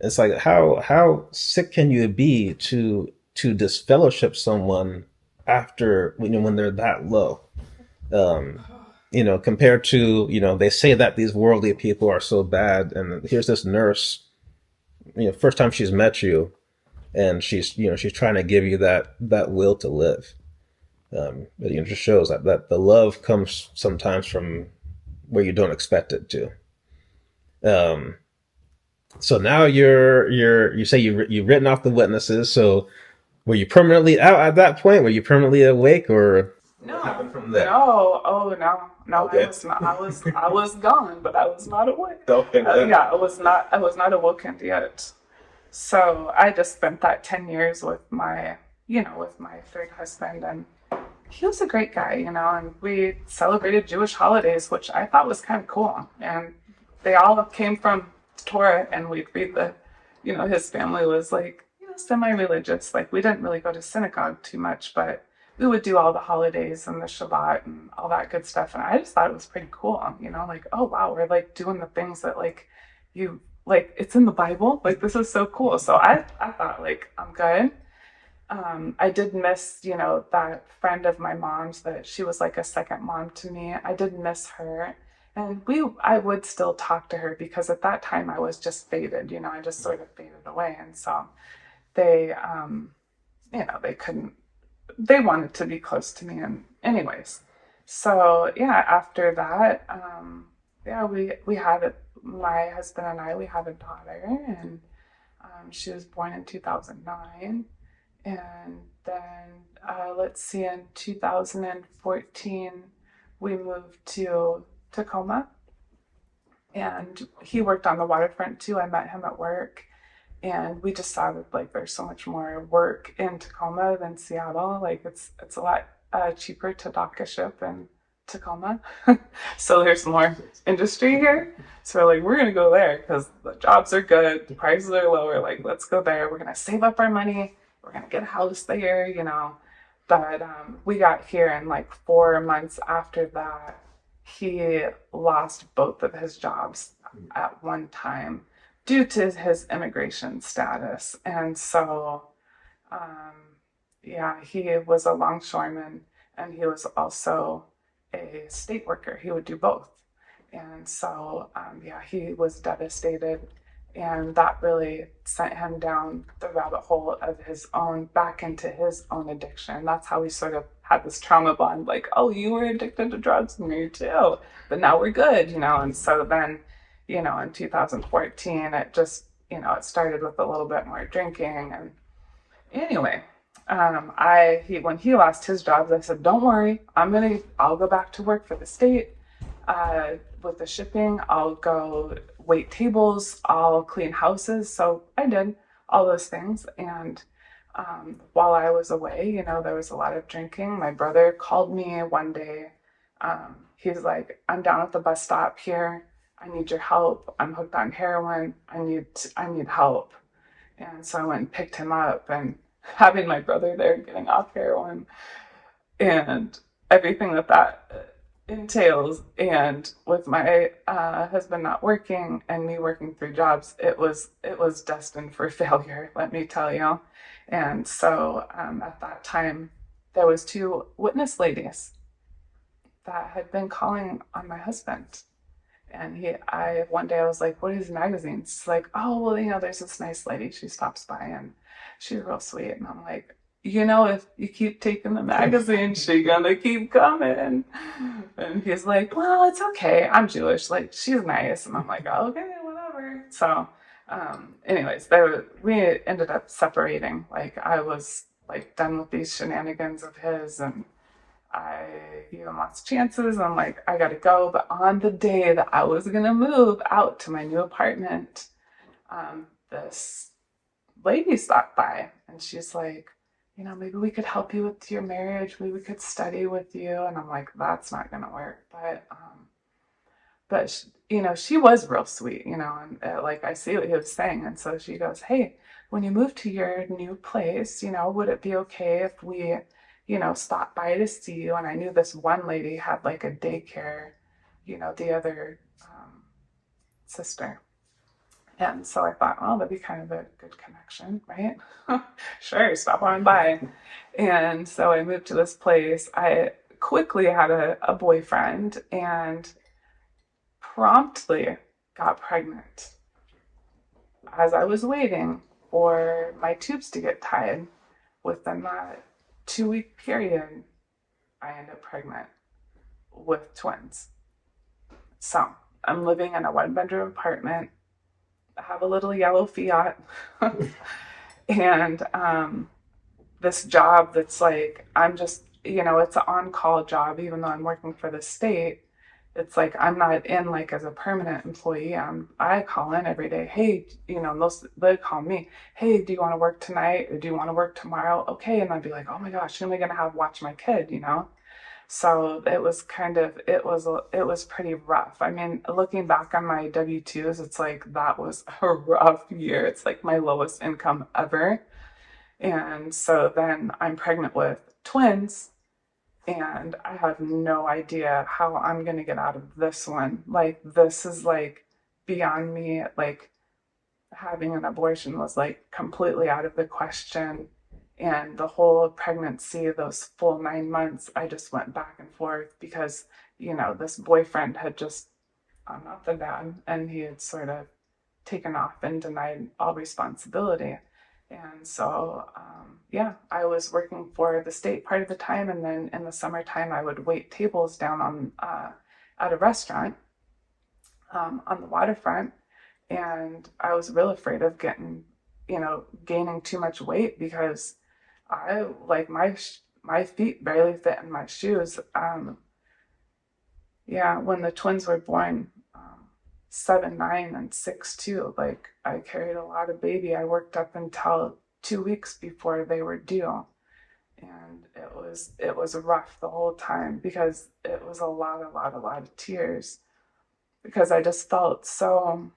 It's like, how sick can you be to disfellowship someone after, when they're that low? Compared to, they say that these worldly people are so bad, and here's this nurse, first time she's met you, and she's trying to give you that will to live. It just shows that the love comes sometimes from where you don't expect it to. So now you say you've written off the witnesses. So were you permanently out at that point? Were you permanently awake, or what happened from there? No. Oh no. Okay. I was not. I was gone, but I was not awake. Okay. I was not awoken yet. So I just spent that 10 years with my third husband, and he was a great guy, and we celebrated Jewish holidays, which I thought was kind of cool. And they all came from Torah, and we'd read his family was like, semi-religious. Like, we didn't really go to synagogue too much, but we would do all the holidays and the Shabbat and all that good stuff. And I just thought it was pretty cool, like, oh wow, we're like doing the things that it's in the Bible. Like, this is so cool. So I thought, like, I'm good. I did miss, that friend of my mom's, that she was like a second mom to me. I did miss her. And I would still talk to her, because at that time I was just faded, I just sort of faded away. And so they they wanted to be close to me. And anyways, so after that, we had my husband and I, we had a daughter, and she was born in 2009. And then, in 2014, we moved to Tacoma, and he worked on the waterfront too. I met him at work, and we just saw that, like, there's so much more work in Tacoma than Seattle. Like, it's a lot cheaper to dock a ship in Tacoma. So there's more industry here. So we're like, we're gonna go there because the jobs are good, the prices are lower. Like, let's go there. We're gonna save up our money. We're gonna get a house there, But we got here, and like 4 months after that, he lost both of his jobs at one time due to his immigration status. And so, he was a longshoreman, and he was also a state worker. He would do both. And so, he was devastated. And that really sent him down the rabbit hole of his own, back into his own addiction. That's how we sort of had this trauma bond, like, oh, you were addicted to drugs, me too, but now we're good, And so then, in 2014, it just, it started with a little bit more drinking. And anyway, when he lost his jobs, I said, don't worry, I'll go back to work for the state. With the shipping, I'll go wait tables, I'll clean houses. So I did all those things. And while I was away, there was a lot of drinking. My brother called me one day. He's like, I'm down at the bus stop here. I need your help. I'm hooked on heroin. I need help. And so I went and picked him up, and having my brother there getting off heroin and everything that entails, and with my husband not working and me working 3 jobs, it was destined for failure, let me tell you. And so at that time, there was two witness ladies that had been calling on my husband. And one day I was like, what are these magazines? She's like, oh, well, there's this nice lady. She stops by and she's real sweet. And I'm like, if you keep taking the magazine, she's gonna keep coming. And he's like, well, it's okay. I'm Jewish. Like, she's nice. And I'm like, oh, okay, whatever. So, anyways, we ended up separating. Like, I was like done with these shenanigans of his, and I gave him lots of chances. I'm like, I gotta go. But on the day that I was gonna move out to my new apartment, this lady stopped by and she's like, maybe we could help you with your marriage. Maybe we could study with you. And I'm like, that's not gonna work. But she was real sweet, and like I see what he was saying. And so she goes, hey, when you move to your new place, would it be okay if we, stop by to see you? And I knew this one lady had like a daycare, the other sister. And so I thought, oh, that'd be kind of a good connection, right? Sure, stop on by. And so I moved to this place. I quickly had a boyfriend and promptly got pregnant. As I was waiting for my tubes to get tied, within that 2-week period, I ended up pregnant with twins. So I'm living in a 1-bedroom apartment. I have a little yellow Fiat. And this job that's like, I'm just, it's an on-call job, even though I'm working for the state. It's like I'm not in like as a permanent employee. I call in every day. Hey, they call me. Hey, do you want to work tonight or do you want to work tomorrow? Okay, and I'd be like, oh my gosh, who am I gonna have watch my kid? So it was it was pretty rough. I mean, looking back on my W-2s, it's like that was a rough year. It's like my lowest income ever. And so then I'm pregnant with twins. And I have no idea how I'm going to get out of this one. Like, this is like beyond me. Like, having an abortion was like completely out of the question. And the whole pregnancy, those full 9 months, I just went back and forth because, this boyfriend had just, I'm not the dad, and he had sort of taken off and denied all responsibility. And so, I was working for the state part of the time, and then in the summertime, I would wait tables down on at a restaurant on the waterfront. And I was real afraid of gaining too much weight because I like my feet barely fit in my shoes. When the twins were born, 7'9" and 6'2", like I carried a lot of baby. I worked up until 2 weeks before they were due, and it was rough the whole time because it was a lot of tears because I just felt so,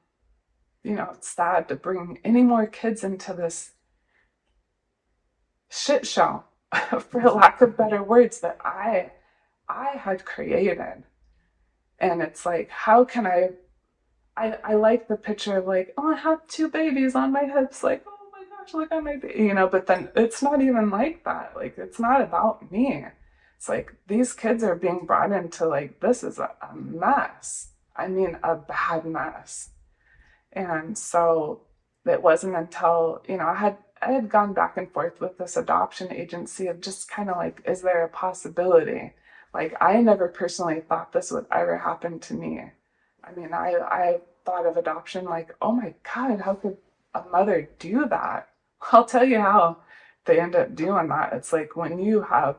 sad to bring any more kids into this shit show, for lack of better words, that I had created. And it's like, how can I like the picture of like, oh, I have 2 babies on my hips, like, oh my gosh, look at my baby, but then it's not even like that. Like, it's not about me. It's like, these kids are being brought into like, this is a mess. I mean, a bad mess. And so it wasn't until, I had gone back and forth with this adoption agency of just kind of like, is there a possibility? Like, I never personally thought this would ever happen to me. I mean, I thought of adoption like, oh my God, how could a mother do that? I'll tell you how they end up doing that. It's like when you have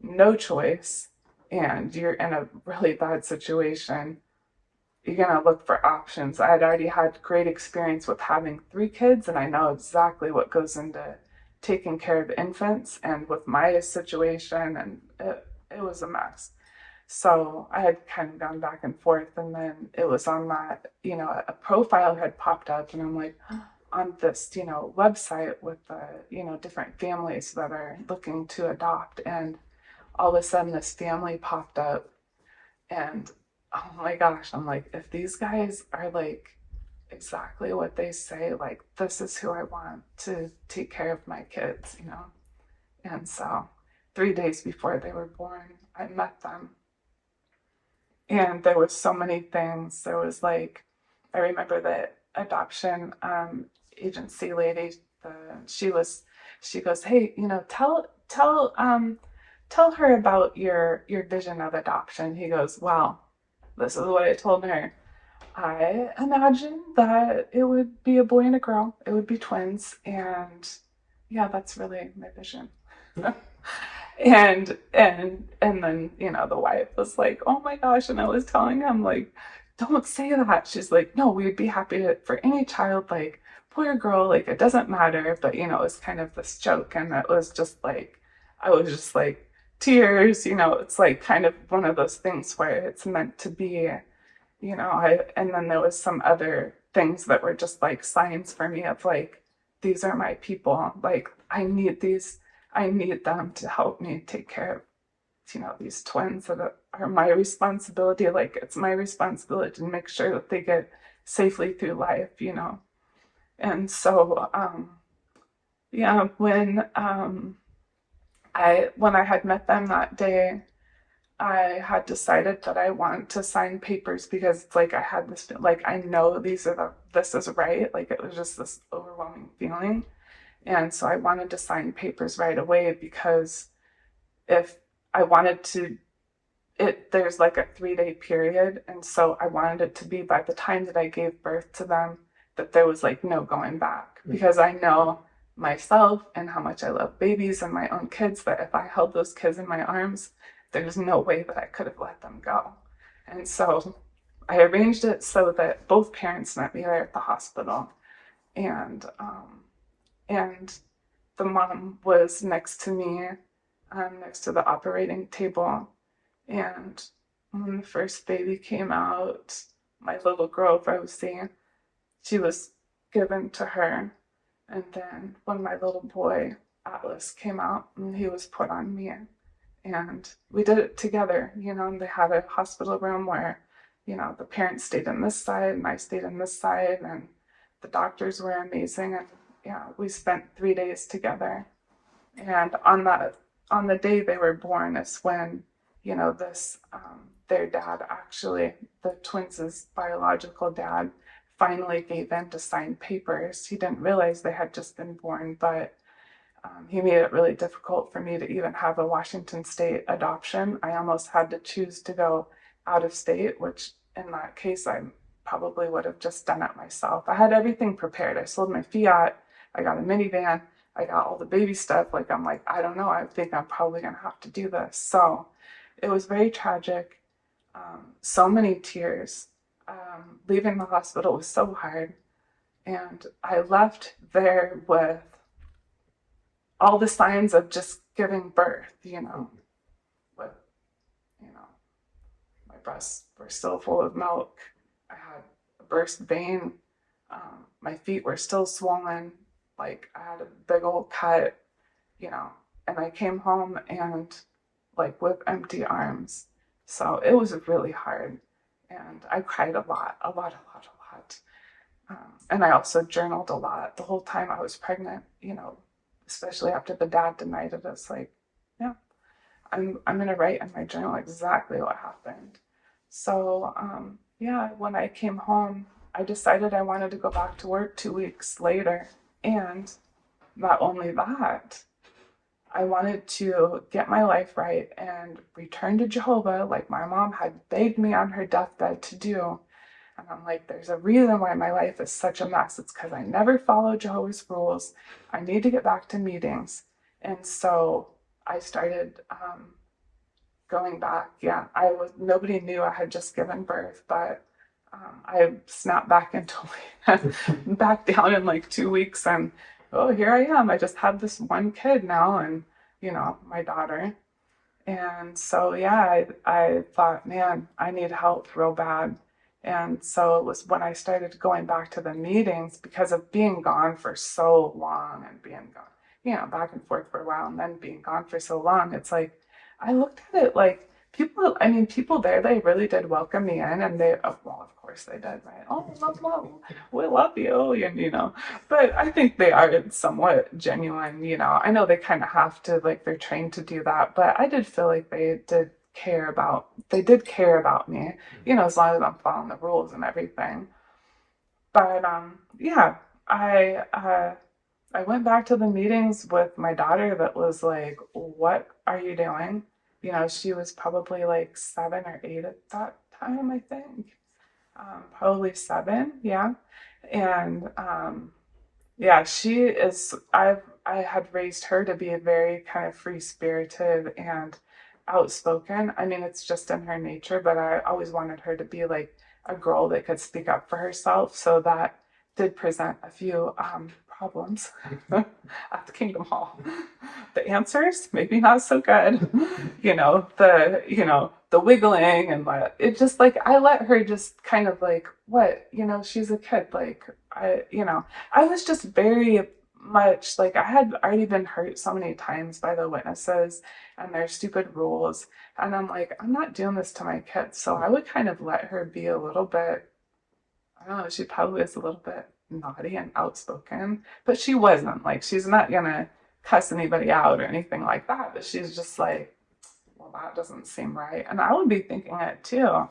no choice and you're in a really bad situation, you're going to look for options. I had already had great experience with having 3 kids, and I know exactly what goes into taking care of infants. And with my situation, and it was a mess. So I had kind of gone back and forth, and then it was on that, a profile had popped up, and I'm like, on this, website with different families that are looking to adopt. And all of a sudden this family popped up, and oh my gosh, I'm like, if these guys are like exactly what they say, like, this is who I want to take care of my kids, And so 3 days before they were born, I met them. And there was so many things. There was like, I remember the adoption agency lady. The, she was, she goes, hey, tell her about your vision of adoption. He goes, well, this is what I told her. I imagined that it would be a boy and a girl. It would be twins, and yeah, that's really my vision. And then the wife was like, oh my gosh, and I was telling him like, don't say that. She's like, no, we'd be happy for any child, like boy or girl, like it doesn't matter. But it was kind of this joke, and it was just like, I was just like tears. It's like kind of one of those things where it's meant to be. And then there was some other things that were just like signs for me of like, these are my people. Like I need them to help me take care of, these twins that are my responsibility. Like it's my responsibility to make sure that they get safely through life. And so, yeah, when I had met them that day, I had decided that I want to sign papers because it's like I had this, like I know this is right. Like it was just this overwhelming feeling. And so I wanted to sign papers right away because if I wanted to, there's like a 3-day period. And so I wanted it to be by the time that I gave birth to them, that there was like no going back, because I know myself and how much I love babies and my own kids, that if I held those kids in my arms, there's no way that I could have let them go. And so I arranged it so that both parents met me there at the hospital. And and the mom was next to me, next to the operating table. And when the first baby came out, my little girl, Rosie, she was given to her. And then when my little boy, Atlas, came out, and he was put on me. And we did it together, and they had a hospital room where, the parents stayed on this side and I stayed on this side, and the doctors were amazing. And yeah, we spent 3 days together. And on the day they were born is when, this, their dad, actually, the twins' biological dad, finally gave in to sign papers. He didn't realize they had just been born, but he made it really difficult for me to even have a Washington State adoption. I almost had to choose to go out of state, which in that case, I probably would have just done it myself. I had everything prepared. I sold my Fiat. I got a minivan. I got all the baby stuff. Like, I'm like, I don't know. I think I'm probably going to have to do this. So it was very tragic. So many tears. Leaving the hospital was so hard. And I left there with all the signs of just giving birth, with, my breasts were still full of milk. I had a burst vein. My feet were still swollen. Like I had a big old cut, and I came home and like with empty arms. So it was really hard. And I cried a lot, a lot, a lot, a lot. And I also journaled a lot the whole time I was pregnant, especially after the dad denied it. It's like, yeah, I'm gonna write in my journal exactly what happened. So yeah, when I came home, I decided I wanted to go back to work 2 weeks later. And not only that, I wanted to get my life right and return to Jehovah like my mom had begged me on her deathbed to do. And I'm like, there's a reason why my life is such a mess. It's because I never followed Jehovah's rules. I need to get back to meetings. And so I started going back. Yeah, nobody knew I had just given birth, but I snapped back into back down in like 2 weeks. And oh, here I am. I just have this one kid now, and my daughter. And so yeah, I thought, man, I need help real bad. And so it was when I started going back to the meetings, because of being gone for so long and being gone, back and forth for a while and then being gone for so long. It's like, I looked at it like people there, they really did welcome me in, and they, oh, well, of course they did, right? Oh, love, we love you, and but I think they are somewhat genuine. I know they kind of have to, like, they're trained to do that, but I did feel like they did care about me, as long as I'm following the rules and everything. But yeah, I I went back to the meetings with my daughter that was like, "What are you doing?" She was probably like 7 or 8 at that time, I think. Probably 7, yeah. And yeah, she is. I had raised her to be a very kind of free spirited and outspoken. I mean, it's just in her nature, but I always wanted her to be like a girl that could speak up for herself. So that did present a few problems at the Kingdom Hall. The answers, maybe not so good. The wiggling and it just like I let her just kind of like what, she's a kid. Like I was just very much like I had already been hurt so many times by the witnesses and their stupid rules. And I'm like, I'm not doing this to my kids. So I would kind of let her be a little bit, I don't know, she probably is a little bit naughty and outspoken, but she wasn't. Like, she's not gonna cuss anybody out or anything like that. But she's just like, well, that doesn't seem right. And I would be thinking it too.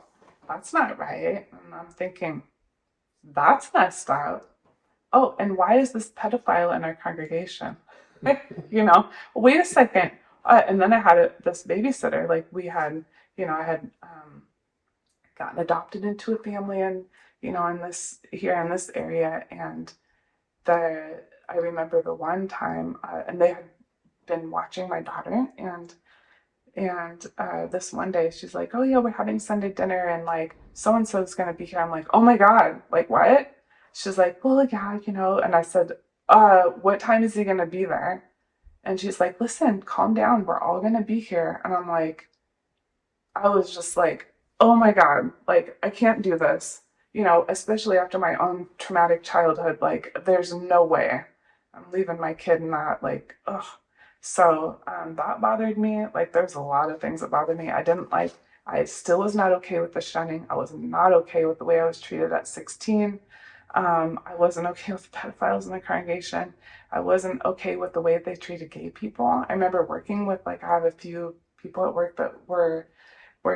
That's not right. And I'm thinking, that's messed up. Oh, and why is this pedophile in our congregation? Wait a second. And then I had this babysitter. Like I had gotten adopted into a family, and in this area, and I remember the one time, and they had been watching my daughter, and this one day she's like, "Oh yeah, we're having Sunday dinner, and like so and so is gonna be here." I'm like, "Oh my God, like what?" She's like, "Well, yeah, And I said, what time is he gonna be there?" And she's like, "Listen, calm down. We're all gonna be here." And I'm like, I was just like, "Oh my God, like I can't do this." Especially after my own traumatic childhood, like there's no way I'm leaving my kid in that, like, ugh. So that bothered me. Like there's a lot of things that bothered me. I still was not okay with the shunning. I was not okay with the way I was treated at 16. I wasn't okay with the pedophiles in the congregation. I wasn't okay with the way they treated gay people. I remember working with, like, I have a few people at work that were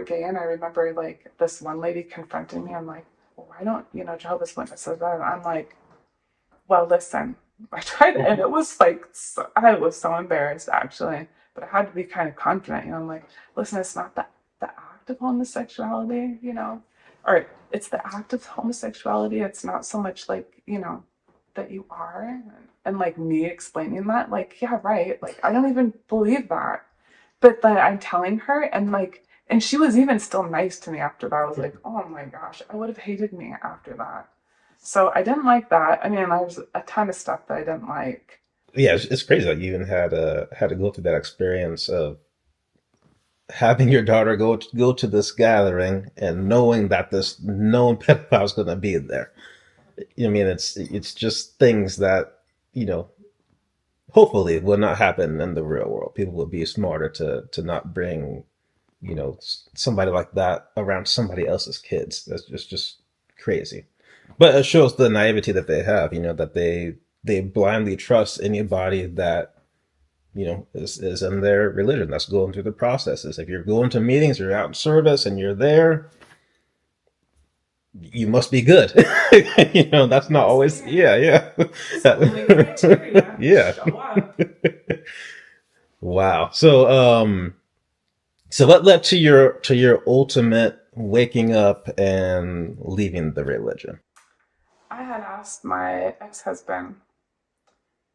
gay, and I remember like this one lady confronting me. I'm like, "Well, why don't Jehovah's Witnesses?" And I'm like, "Well, listen." I tried, and it was like I was so embarrassed actually, but I had to be kind of confident. I'm like, "Listen, it's not the act of homosexuality, or it's the act of homosexuality. It's not so much like that you are." And like me explaining that, like, yeah, right. Like I don't even believe that, but then I'm telling her, and she was even still nice to me after that. I was like, "Oh my gosh, I would have hated me after that." So I didn't like that. I mean, there's a ton of stuff that I didn't like. Yeah, it's crazy that you even had to go through that experience of having your daughter go to this gathering and knowing that this known pedophile is going to be there. I mean, it's just things that you know hopefully will not happen in the real world. People will be smarter to not bring somebody like that around somebody else's kids. That's just crazy. But it shows the naivety that they have. That they blindly trust anybody that is in their religion, that's going through the processes. If you're going to meetings, you're out in service, and you're there, you must be good. That's not always. Yeah, yeah. It's the only criteria. Yeah. Show up. Wow. So what led to your ultimate waking up and leaving the religion? I had asked my ex-husband,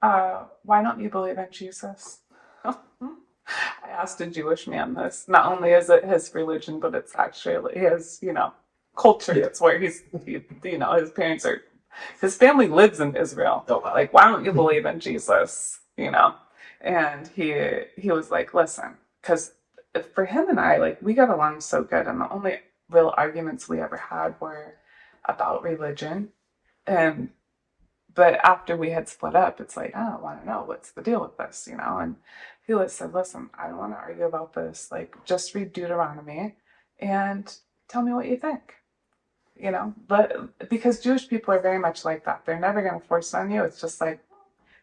"Why don't you believe in Jesus?" I asked a Jewish man this. Not only is it his religion, but it's actually his, culture. Yeah. It's where his parents are, his family lives in Israel. Oh, wow. Like, why don't you believe in Jesus? And he was like, "Listen," because for him and I, like, we got along so good, and the only real arguments we ever had were about religion. And But after we had split up, it's like, I don't want to know what's the deal with this, you know? And he said, listen, I don't want to argue about this. Like, just read Deuteronomy and tell me what you think, you know? But because Jewish people are very much like that. They're never going to force on you. It's just like,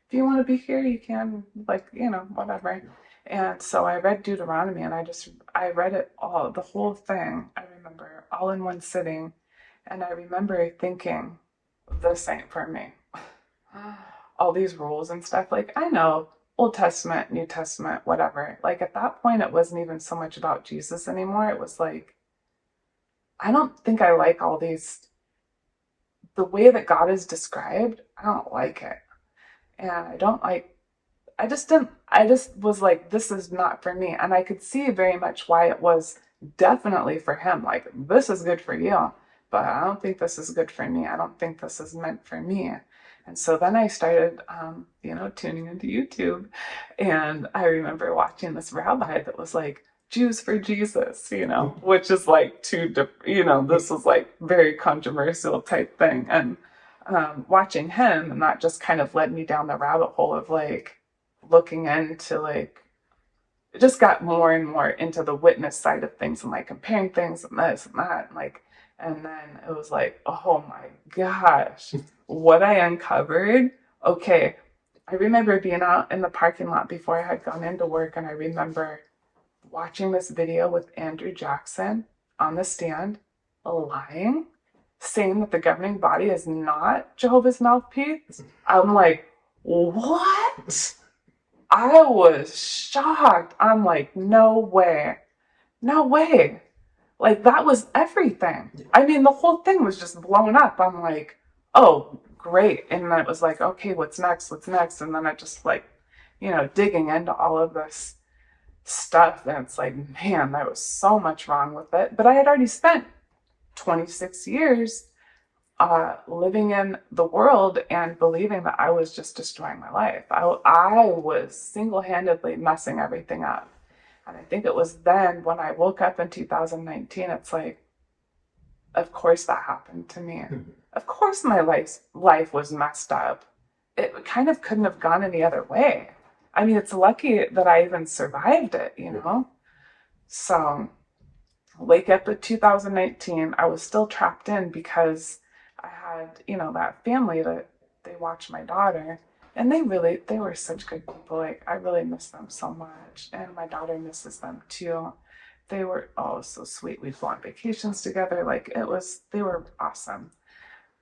if you want to be here, you can, like, you know, whatever. And so I read Deuteronomy and I read it all, the whole thing, I remember, all in one sitting. And I remember thinking, this ain't for me. All these rules and stuff. Like, I know Old Testament, New Testament, whatever. Like, at that point, it wasn't even so much about Jesus anymore. It was like, I don't think I like all these, the way that God is described, I don't like it. And I just was like, this is not for me. And I could see very much why it was definitely for him. Like, this is good for you, but I don't think this is good for me. I don't think this is meant for me. And so then I started, tuning into YouTube. And I remember watching this rabbi that was like, Jews for Jesus, which is like this was like very controversial type thing. And watching him, and that just kind of led me down the rabbit hole of like looking into like, it just got more and more into the witness side of things and like comparing things and this and that. And then it was like, oh my gosh, what I uncovered. Okay. I remember being out in the parking lot before I had gone into work, and I remember watching this video with Andrew Jackson on the stand lying, saying that the governing body is not Jehovah's mouthpiece. I'm like, what? I was shocked. I'm like, no way. No way. Like, that was everything. I mean, the whole thing was just blowing up. I'm like, oh, great. And then it was like, okay, what's next? What's next? And then I just like, digging into all of this stuff. And it's like, man, there was so much wrong with it. But I had already spent 26 years living in the world and believing that I was just destroying my life. I was single-handedly messing everything up. And I think it was then when I woke up in 2019, it's like, of course that happened to me. Of course my life was messed up. It kind of couldn't have gone any other way. I mean, it's lucky that I even survived it, So, wake up in 2019, I was still trapped in because I had, that family that they watched my daughter, and they were such good people. Like, I really miss them so much. And my daughter misses them too. They were, oh, so sweet. We'd go on vacations together. Like, they were awesome.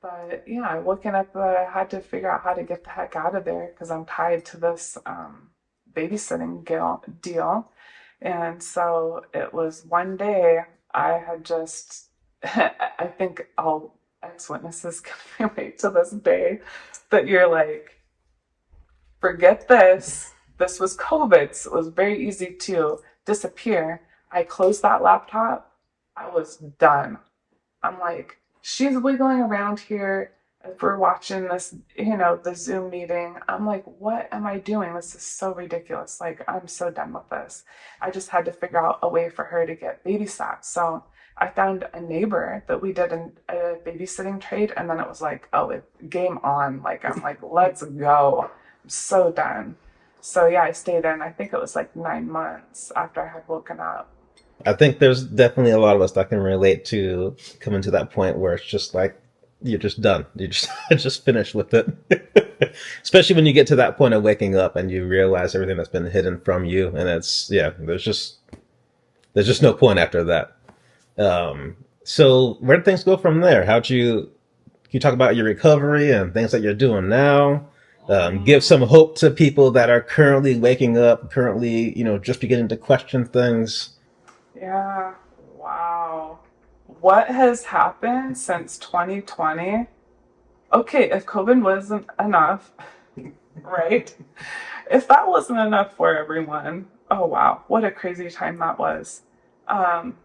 But yeah, waking up, I had to figure out how to get the heck out of there because I'm tied to this babysitting deal. And so it was one day I had just, I think all ex-witnesses can relate to this day, that you're like, forget this. This was COVID, so it was very easy to disappear. I closed that laptop. I was done. I'm like, she's wiggling around here as we're watching this, the Zoom meeting. I'm like, what am I doing? This is so ridiculous. Like, I'm so done with this. I just had to figure out a way for her to get babysat. So I found a neighbor that we did a babysitting trade, and then it was like, oh, game on. Like, I'm like, let's go. I'm so done. So yeah, I stayed in, I think it was like 9 months after I had woken up. I think there's definitely a lot of us that can relate to coming to that point where it's just like you're just done. You just just finished with it. Especially when you get to that point of waking up and you realize everything that's been hidden from you, and there's just no point after that. So where did things go from there? Can you talk about your recovery and things that you're doing now? Give some hope to people that are currently waking up, currently, just beginning to question things. Yeah, wow. What has happened since 2020? Okay, if COVID wasn't enough, right? If that wasn't enough for everyone, oh wow, what a crazy time that was. Um,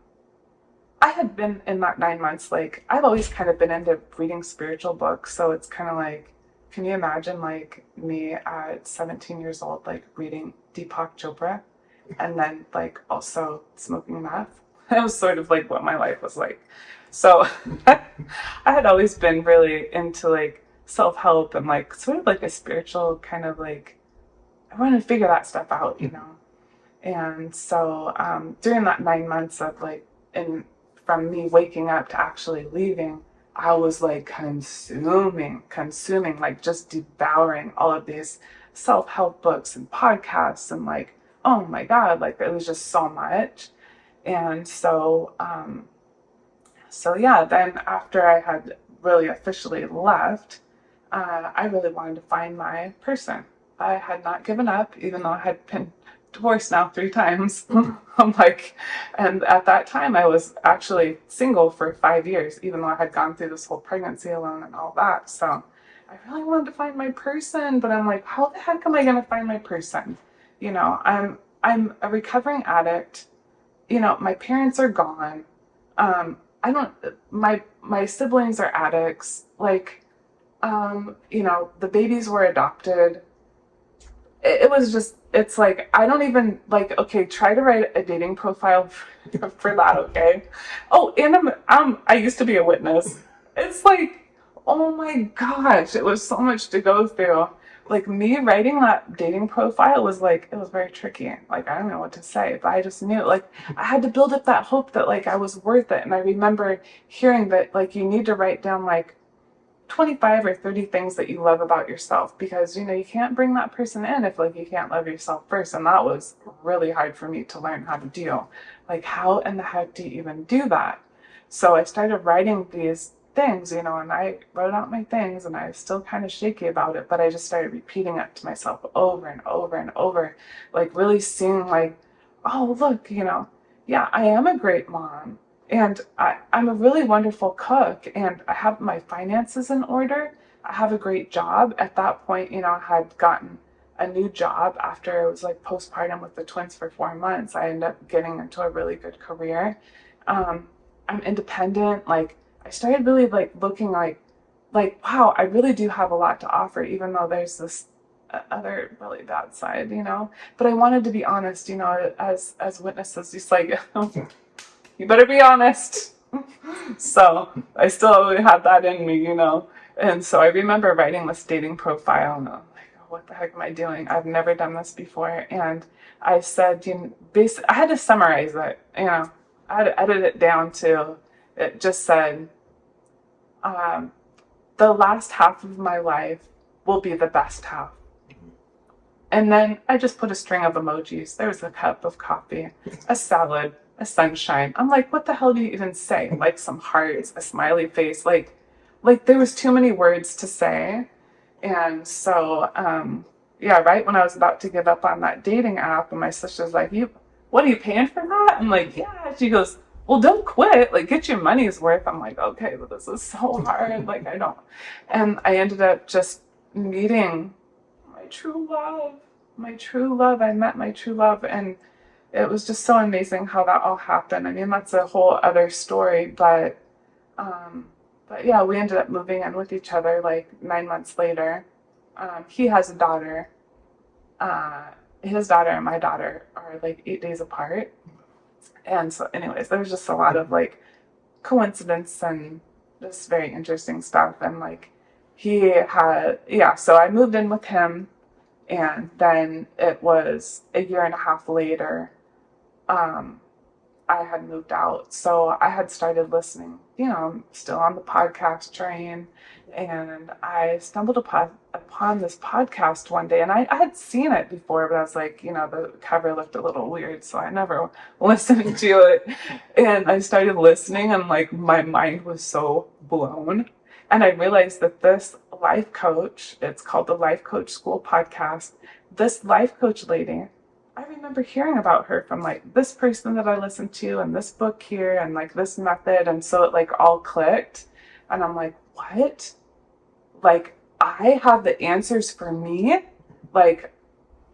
I had been in that 9 months, like, I've always kind of been into reading spiritual books, so it's kind of like, can you imagine like me at 17 years old, like reading Deepak Chopra? And then like also smoking meth. That was sort of like what my life was like. So I had always been really into like self-help and like sort of like a spiritual kind of like, I wanted to figure that stuff out, you know. And so during that 9 months of like, and from me waking up to actually leaving, I was like consuming, like just devouring all of these self-help books and podcasts and like, oh my God, like it was just so much. And so yeah, then after I had really officially left, I really wanted to find my person. I had not given up, even though I had been divorced now 3 times. I'm like, and at that time I was actually single for 5 years, even though I had gone through this whole pregnancy alone and all that. So I really wanted to find my person, but I'm like, how the heck am I going to find my person? You know, I'm a recovering addict. You know, my parents are gone. I don't. My siblings are addicts. Like, you know, the babies were adopted. It was just, it's like, I don't even, like, okay, try to write a dating profile for that, okay? Oh, and I used to be a witness. It's like, oh my gosh, it was so much to go through. Like, me writing that dating profile was like, it was very tricky. Like, I don't know what to say, but I just knew, like, I had to build up that hope that, like, I was worth it. And I remember hearing that, like, you need to write down, like, 25 or 30 things that you love about yourself, because you know you can't bring that person in if like you can't love yourself first. And that was really hard for me to learn how to do. Like, how in the heck do you even do that? So I started writing these things, you know, and I wrote out my things, and I was still kind of shaky about it, but I just started repeating it to myself over and over and over, like really seeing like, oh look, you know, yeah, I am a great mom, and I'm a really wonderful cook, and I have my finances in order. I have a great job. At that point, you know, I had gotten a new job after I was like postpartum with the twins for 4 months. I ended up getting into a really good career. Um, I'm independent. Like, I started really like looking like, wow, I really do have a lot to offer, even though there's this other really bad side, you know. But I wanted to be honest, you know, as witnesses, just like, you better be honest. So I still had that in me, you know. And so I remember writing this dating profile, and I'm like, oh, what the heck am I doing? I've never done this before. And I said, you know, I had to summarize it, you know. I had to edit it down to, it just said, um, the last half of my life will be the best half. And then I just put a string of emojis. There was a cup of coffee, a salad, a sunshine. I'm like, what the hell do you even say? Like some hearts, a smiley face. Like there was too many words to say. And so, yeah, right when I was about to give up on that dating app, and my sister's like, what are you paying for that? I'm like, yeah. She goes, well, don't quit. Like, get your money's worth. I'm like, okay, but this is so hard. Like, I don't. And I ended up just meeting my true love. My true love. I met my true love, and it was just so amazing how that all happened. I mean, that's a whole other story, um, but yeah, we ended up moving in with each other like 9 months later. He has a daughter. Uh, his daughter and my daughter are like 8 days apart. And so, anyways, there was just a lot of like coincidence and just very interesting stuff. And like, he had, yeah, so I moved in with him, and then it was a year and a half later, um, I had moved out. So I had started listening, you know, I'm still on the podcast train. And I stumbled upon this podcast one day, and I had seen it before, but I was like, you know, the cover looked a little weird, so I never listened to it. And I started listening, and like my mind was so blown. And I realized that this life coach, it's called the Life Coach School podcast, this life coach lady, I remember hearing about her from like this person that I listened to, and this book here, and like this method. And so it like all clicked. And I'm like, what? Like, I have the answers for me? Like,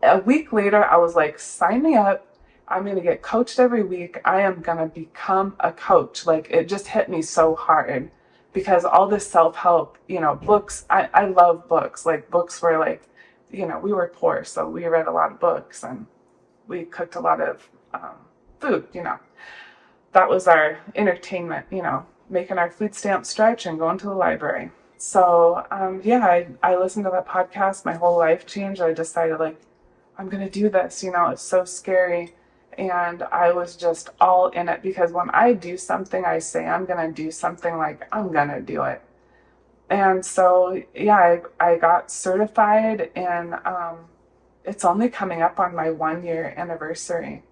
a week later, I was like, sign me up. I'm going to get coached every week. I am going to become a coach. Like, it just hit me so hard, because all this self-help, you know, books, I love books. Like, books were like, you know, we were poor, so we read a lot of books, and we cooked a lot of food, you know. That was our entertainment, you know, making our food stamp stretch and going to the library. So, I listened to that podcast. My whole life changed. I decided, like, I'm going to do this. It's so scary. And I was just all in it because when I do something, I say I'm going to do something, like, I'm going to do it. And so, I got certified, and it's only coming up on my 1 year anniversary.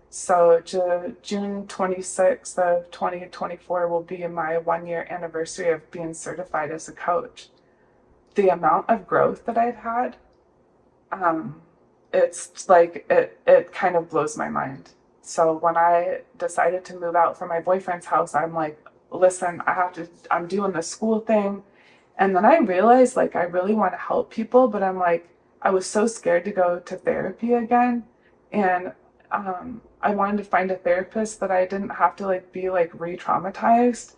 So June 26th of 2024 will be my 1 year anniversary of being certified as a coach. The amount of growth that I've had, um, it's like it kind of blows my mind. So when I decided to move out from my boyfriend's house, I'm like, listen, I'm doing the school thing. And then I realized, like, I really want to help people, but I'm like, I was so scared to go to therapy again. And I wanted to find a therapist that I didn't have to, like, be, like, re-traumatized.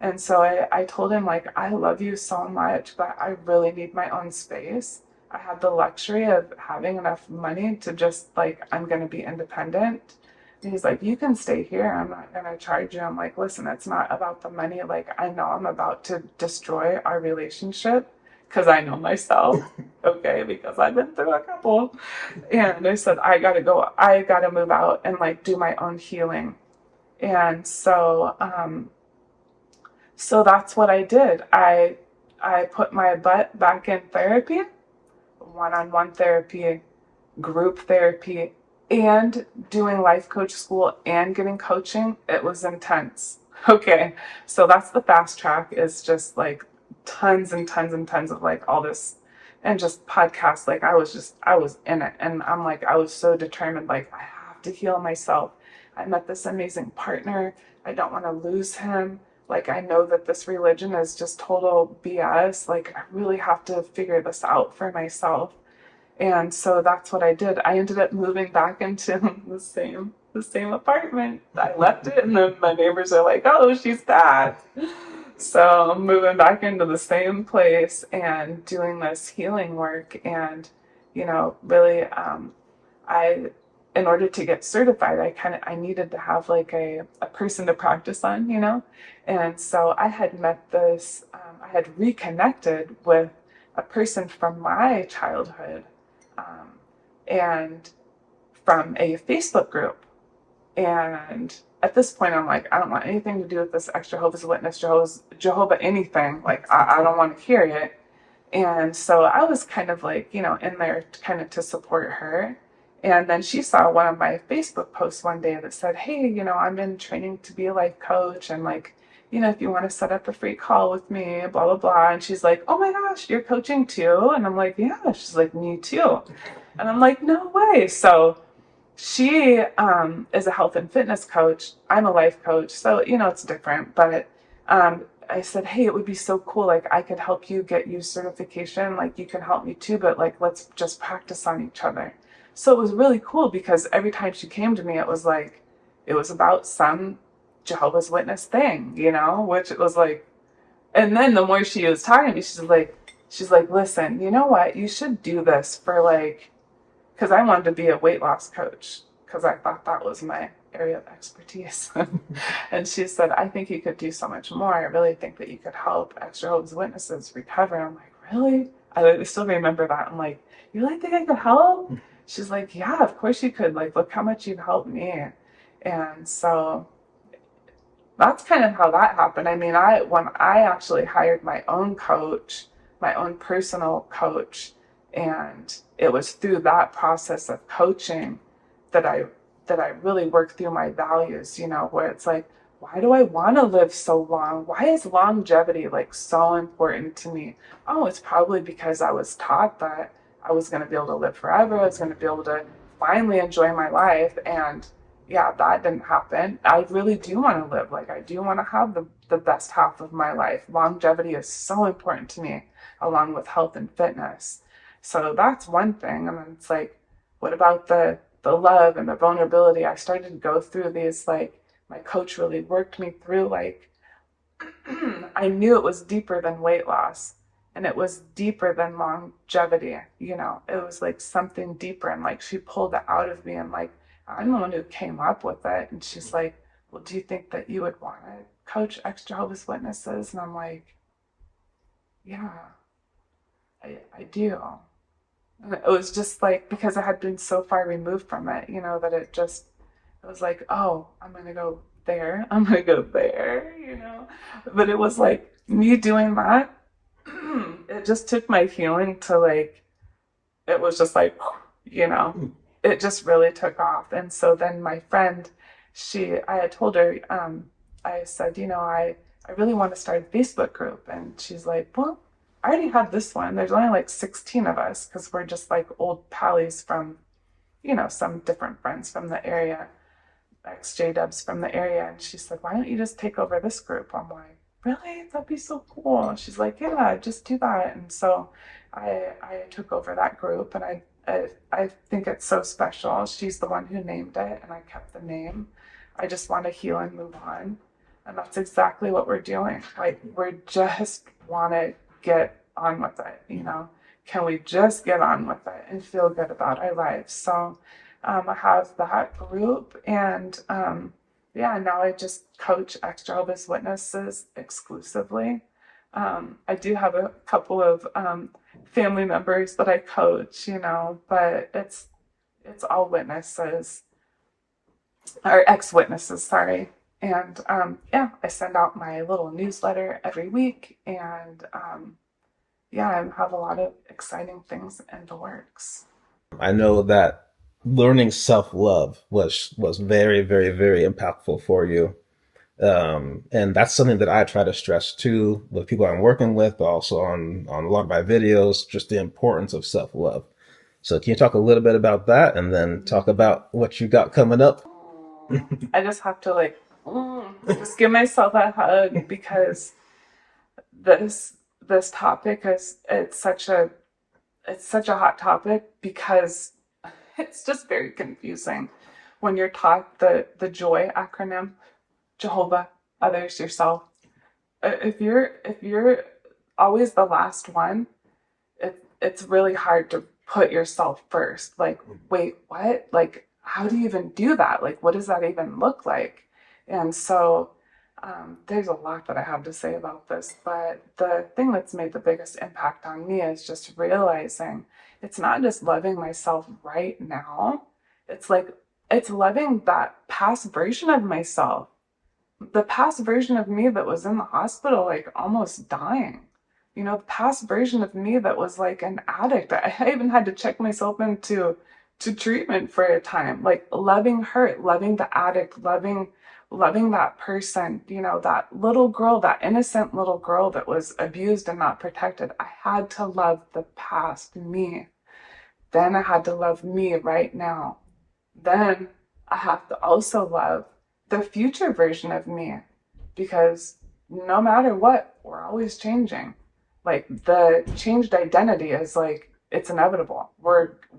And so I told him, like, I love you so much, but I really need my own space. I had the luxury of having enough money to just, like, I'm going to be independent. And he's like, you can stay here. I'm not going to charge you. I'm like, listen, it's not about the money. Like, I know I'm about to destroy our relationship because I know myself, okay, because I've been through a couple. And I said, I got to go. I got to move out and, like, do my own healing. And so that's what I did. I put my butt back in therapy, one-on-one therapy, group therapy, and doing life coach school and getting coaching. It was intense. Okay, so that's the fast track, is just like tons and tons and tons of, like, all this, and just podcasts. Like, I was in it, and I'm like, I was so determined, like, I have to heal myself. I met this amazing partner. I don't want to lose him. Like, I know that this religion is just total BS. Like, I really have to figure this out for myself. And so that's what I did. I ended up moving back into the same apartment. I left it, and then my neighbors are like, "Oh, she's back." So I'm moving back into the same place and doing this healing work. And really, I in order to get certified, I needed to have, like, a person to practice on, and so I had reconnected with a person from my childhood, um, and from a Facebook group. And at this point, I'm like, I don't want anything to do with this ex Jehovah's Witness, Jehovah anything. Like, I don't want to hear it. And so I was kind of, like, in there kind of to support her. And then she saw one of my Facebook posts one day that said, hey, I'm in training to be a life coach. And, like, if you want to set up a free call with me, blah, blah, blah. And she's like, oh my gosh, you're coaching too? And I'm like, yeah. She's like, me too. And I'm like, no way. So she is a health and fitness coach. I'm a life coach. So, it's different. But I said, hey, it would be so cool. Like, I could help you get you certification. Like, you can help me too. But, like, let's just practice on each other. So it was really cool because every time she came to me, it was like, it was about some Jehovah's Witness thing, which it was like, and then the more she was talking to me, she's like, listen, you know what? You should do this for, like, because I wanted to be a weight loss coach because I thought that was my area of expertise. And she said, I think you could do so much more. I really think that you could help ex-Jehovah's Witnesses recover. And I'm like, really? I still remember that. I'm like, you really think I could help? She's like, yeah, of course you could. Like, look how much you've helped me. And so that's kind of how that happened. I mean, when I actually hired my own coach, my own personal coach, and it was through that process of coaching that I really worked through my values, where it's like, why do I want to live so long? Why is longevity, like, so important to me? Oh, it's probably because I was taught that I was going to be able to live forever. I was going to be able to finally enjoy my life. And yeah, that didn't happen. I really do want to live. Like, I do want to have the best half of my life. Longevity is so important to me, along with health and fitness. So that's one thing. And then it's like, what about the love and the vulnerability? I started to go through these, like, my coach really worked me through, like, I knew it was deeper than weight loss, and it was deeper than longevity. It was like something deeper, and, like, she pulled it out of me, and, like, I'm the one who came up with it. And she's like, well, do you think that you would want to coach ex Jehovah's Witnesses? And I'm like, yeah, I do. And it was just like, because I had been so far removed from it, that it was like, oh, I'm going to go there. I'm going to go there, But it was like me doing that. It just took my healing to like, it was just like, you know, it just really took off. And so then my friend, I had told her, I said, I really want to start a Facebook group. And she's like, well, I already have this one. There's only like 16 of us because we're just like old pallies from, some different friends from the area, ex-JWs from the area. And she said, why don't you just take over this group? I'm like, really? That'd be so cool. She's like, yeah, just do that. And so I took over that group, and I think it's so special. She's the one who named it, and I kept the name. I just want to heal and move on. And that's exactly what we're doing. Like, we just want to get on with it. Can we just get on with it and feel good about our lives? So I have that group, and yeah, now I just coach ex-Jehovah's Witnesses exclusively. I do have a couple of family members that I coach, but it's all witnesses, or ex-witnesses, sorry. And yeah, I send out my little newsletter every week, and yeah, I have a lot of exciting things in the works. I know that learning self-love was very, very, very impactful for you. And that's something that I try to stress too with people I'm working with, but also on a lot of my videos, just the importance of self-love. So can you talk a little bit about that and then talk about what you got coming up? I just have to like just give myself a hug, because this topic is it's such a hot topic, because it's just very confusing when you're taught the joy acronym: Jehovah, others, yourself. If you're always the last one, it's really hard to put yourself first. Like, wait, what? Like, how do you even do that? Like, what does that even look like? And so there's a lot that I have to say about this, but the thing that's made the biggest impact on me is just realizing it's not just loving myself right now. It's like, it's loving that past version of myself, the past version of me that was in the hospital, like almost dying. The past version of me that was like an addict. I even had to check myself into treatment for a time. Like, loving her, loving the addict, loving that person, that little girl, that innocent little girl that was abused and not protected. I had to love the past me. Then I had to love me right now. Then I have to also love the future version of me, because no matter what, we're always changing. Like, the changed identity is like, it's inevitable.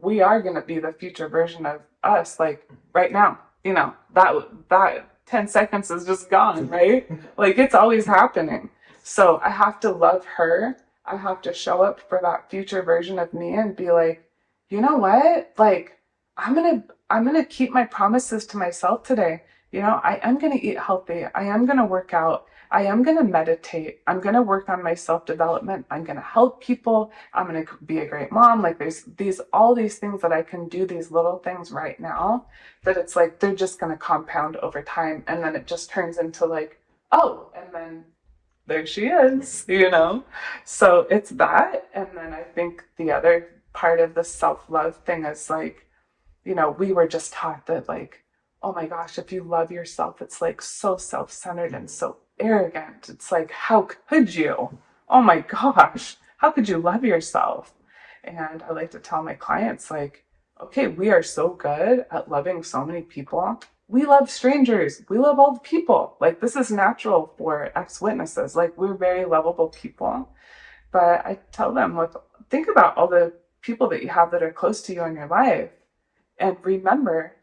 We are going to be the future version of us, like right now. That 10 seconds is just gone, right? Like, it's always happening. So I have to love her. I have to show up for that future version of me and be like, you know what? Like, I'm gonna keep my promises to myself today. I am gonna eat healthy. I am gonna work out. I am gonna meditate. I'm gonna work on my self-development. I'm gonna help people. I'm gonna be a great mom. Like, there's all these things that I can do, these little things right now, that it's like they're just gonna compound over time, and then it just turns into like, oh, and then there she is. So it's that. And then I think the other part of the self-love thing is like, we were just taught that, like, oh my gosh, if you love yourself, it's like so self-centered and so arrogant. It's like, how could you? Oh my gosh, how could you love yourself? And I like to tell my clients, like, okay, we are so good at loving so many people. We love strangers. We love all the people. Like, this is natural for ex-witnesses. Like, we're very lovable people. But I tell them, like, think about all the people that you have that are close to you in your life, and remember,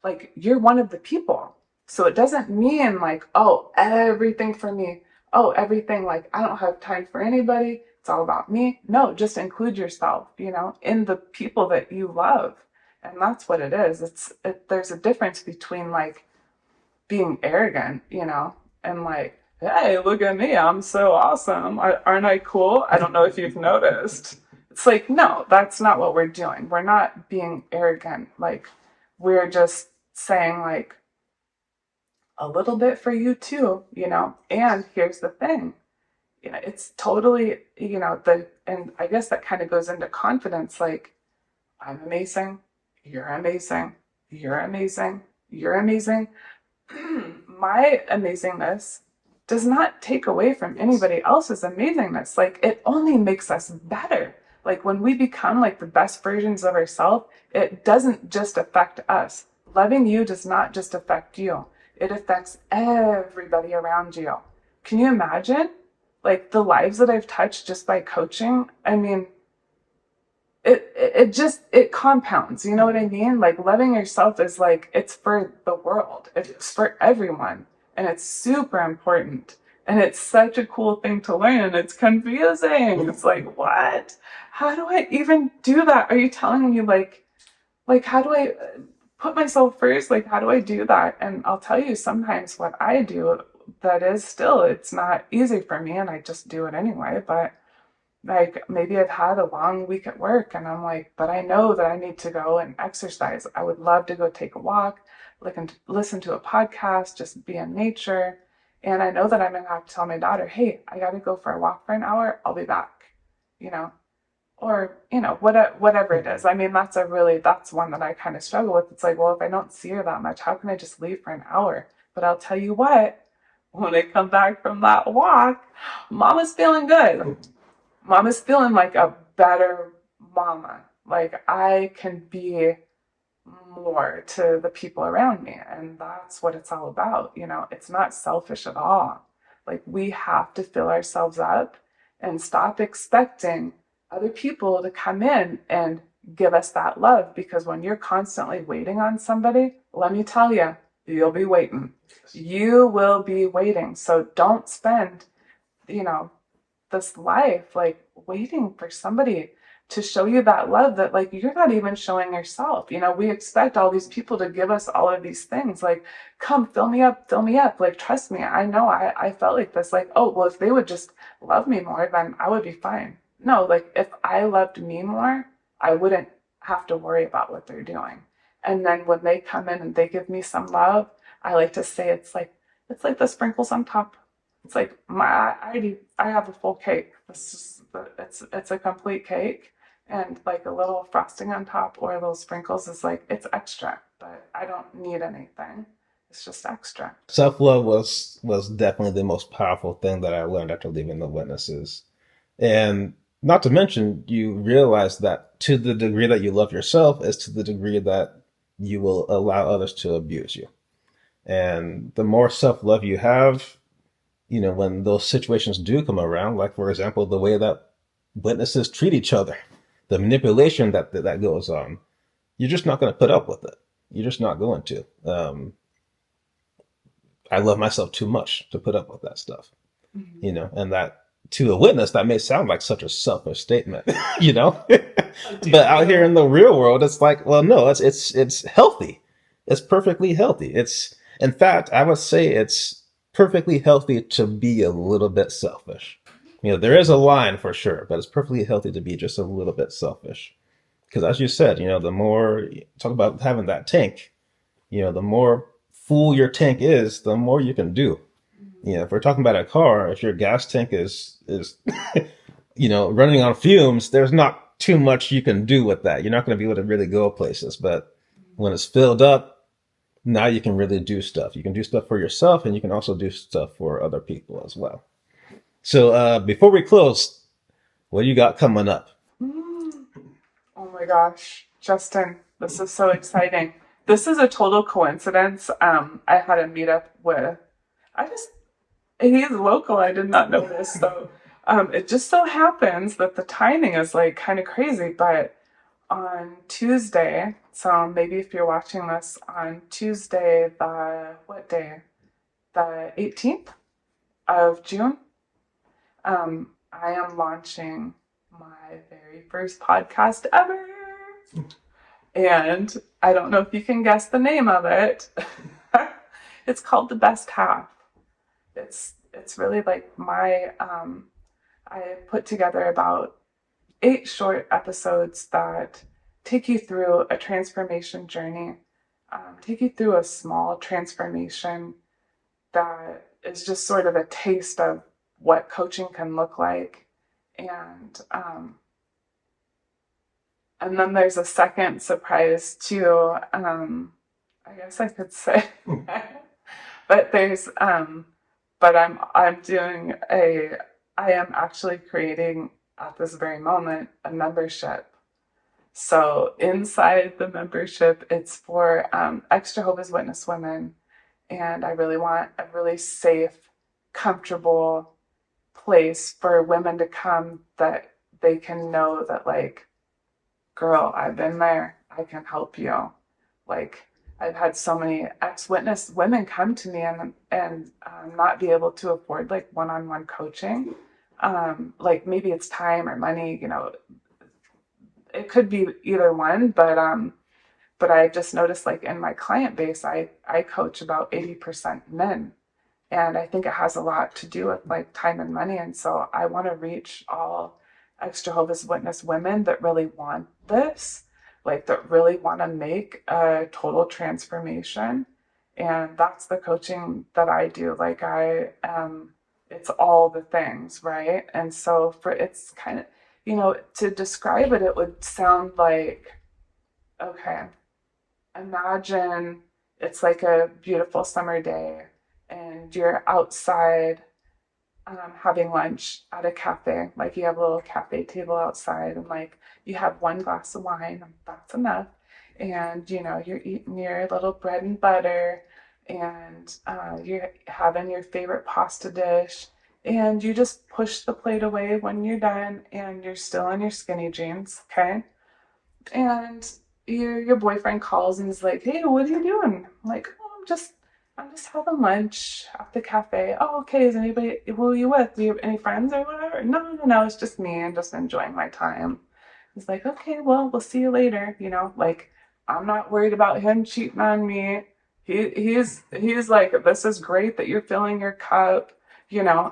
like, you're one of the people. So it doesn't mean like, oh, everything for me. Oh, everything, like, I don't have time for anybody. It's all about me. No, just include yourself, in the people that you love. And that's what it is. There's a difference between like being arrogant, and like hey, look at me, I'm so awesome. Aren't I cool? I don't know if you've noticed. It's like, no, that's not what we're doing. We're not being arrogant. Like, we're just saying, like, a little bit for you too, you know? And here's the thing. Yeah, it's totally, you know, and I guess that kind of goes into confidence. Like, I'm amazing. You're amazing. You're amazing. You're amazing. My amazingness does not take away from anybody else's amazingness. Like, it only makes us better. Like, when we become like the best versions of ourselves, it doesn't just affect us. Loving you does not just affect you, it affects everybody around you. Can you imagine? Like, the lives that I've touched just by coaching? I mean, it compounds, you know what I mean? Like, loving yourself is like, it's for the world, it's for everyone, and it's super important, and it's such a cool thing to learn, and it's confusing. It's like, what, how do I even do that? Are you telling me, like how do I put myself first? Like, how do I do that? And I'll tell you, sometimes what I do, that is still, it's not easy for me, and I just do it anyway. But like, maybe I've had a long week at work and I'm like, but I know that I need to go and exercise. I would love to go take a walk, listen to a podcast, just be in nature. And I know that I'm gonna have to tell my daughter, hey, I gotta go for a walk for an hour, I'll be back, you know, or, you know, whatever it is. I mean, that's one that I kind of struggle with. It's like, well, if I don't see her that much, how can I just leave for an hour? But I'll tell you what, when I come back from that walk, mama's feeling good. Mama's feeling like a better mama. Like, I can be more to the people around me. And that's what it's all about. You know, it's not selfish at all. Like, we have to fill ourselves up and stop expecting other people to come in and give us that love. Because when you're constantly waiting on somebody, let me tell you, you'll be waiting. You will be waiting. So don't spend, you know, this life like waiting for somebody to show you that love that, like, you're not even showing yourself. You know, we expect all these people to give us all of these things, like, come fill me up, like, trust me. I know I felt like this, like, oh well, if they would just love me more, then I would be fine. No, like, if I loved me more, I wouldn't have to worry about what they're doing. And then when they come in and they give me some love, I like to say it's like the sprinkles on top. It's like, I have a full cake. It's a complete cake, and like a little frosting on top or little sprinkles is like, it's extra, but I don't need anything. It's just extra. Self love was definitely the most powerful thing that I learned after leaving the witnesses. And not to mention, you realize that to the degree that you love yourself is to the degree that you will allow others to abuse you. And the more self love you have, you know, when those situations do come around, like for example, the way that witnesses treat each other, the manipulation that goes on, you're just not going to put up with it. You're just not going to. I love myself too much to put up with that stuff, Mm-hmm. you know, and that to a witness, that may sound like such a selfish statement, you know, but out here in the real world, it's like, well, no, it's healthy. It's perfectly healthy. It's, in fact, I would say it's perfectly healthy to be a little bit selfish. You know, there is a line for sure, but it's perfectly healthy to be just a little bit selfish. Because as you said, you know, the more talk about having that tank, you know, the more full your tank is, the more you can do. You know, if we're talking about a car, if your gas tank is you know, running on fumes, there's not too much you can do with that. You're not going to be able to really go places. But when it's filled up, now you can really do stuff. You can do stuff for yourself, and you can also do stuff for other people as well. So before we close, what do you got coming up? Mm. Oh my gosh, Justin, this is so exciting. This is a total coincidence. I had a meetup with, I just, he's local. I did not know this. So it just so happens that the timing is like kind of crazy. But on Tuesday, so maybe if you're watching this on Tuesday, what day? The 18th of June, I am launching my very first podcast ever. And I don't know if you can guess the name of it. It's called The Best Half. it's really like I put together about 8 short episodes that take you through a transformation journey, take you through a small transformation that is just sort of a taste of what coaching can look like. And then there's a second surprise too. I guess I could say, but I'm doing I am actually creating at this very moment a membership. So inside the membership, it's for ex-Jehovah's Witness women, and I really want a really safe, comfortable place for women to come that they can know that, like, girl, I've been there. I can help you. Like, I've had so many ex-witness women come to me and not be able to afford like one-on-one coaching. Like maybe it's time or money, it could be either one, but I just noticed like in my client base, I coach about 80% men. And I think it has a lot to do with like time and money. And so I want to reach all ex-Jehovah's Witness women that really want this, like that really want to make a total transformation. And that's the coaching that I do. Like it's all the things, right? And so it's kind of, to describe it, it would sound like, okay, imagine it's like a beautiful summer day and you're outside having lunch at a cafe. Like you have a little cafe table outside and like you have one glass of wine, that's enough. And you're eating your little bread and butter and you're having your favorite pasta dish. And you just push the plate away when you're done and you're still in your skinny jeans, okay? And your boyfriend calls and is like, "Hey, what are you doing?" I'm like, "Oh, I'm just having lunch at the cafe." "Oh, okay. Is anybody? Who are you with? Do you have any friends or whatever?" "No, no, no. It's just me. I'm just enjoying my time." He's like, "Okay, well, we'll see you later." Like I'm not worried about him cheating on me. He's like, "This is great that you're filling your cup."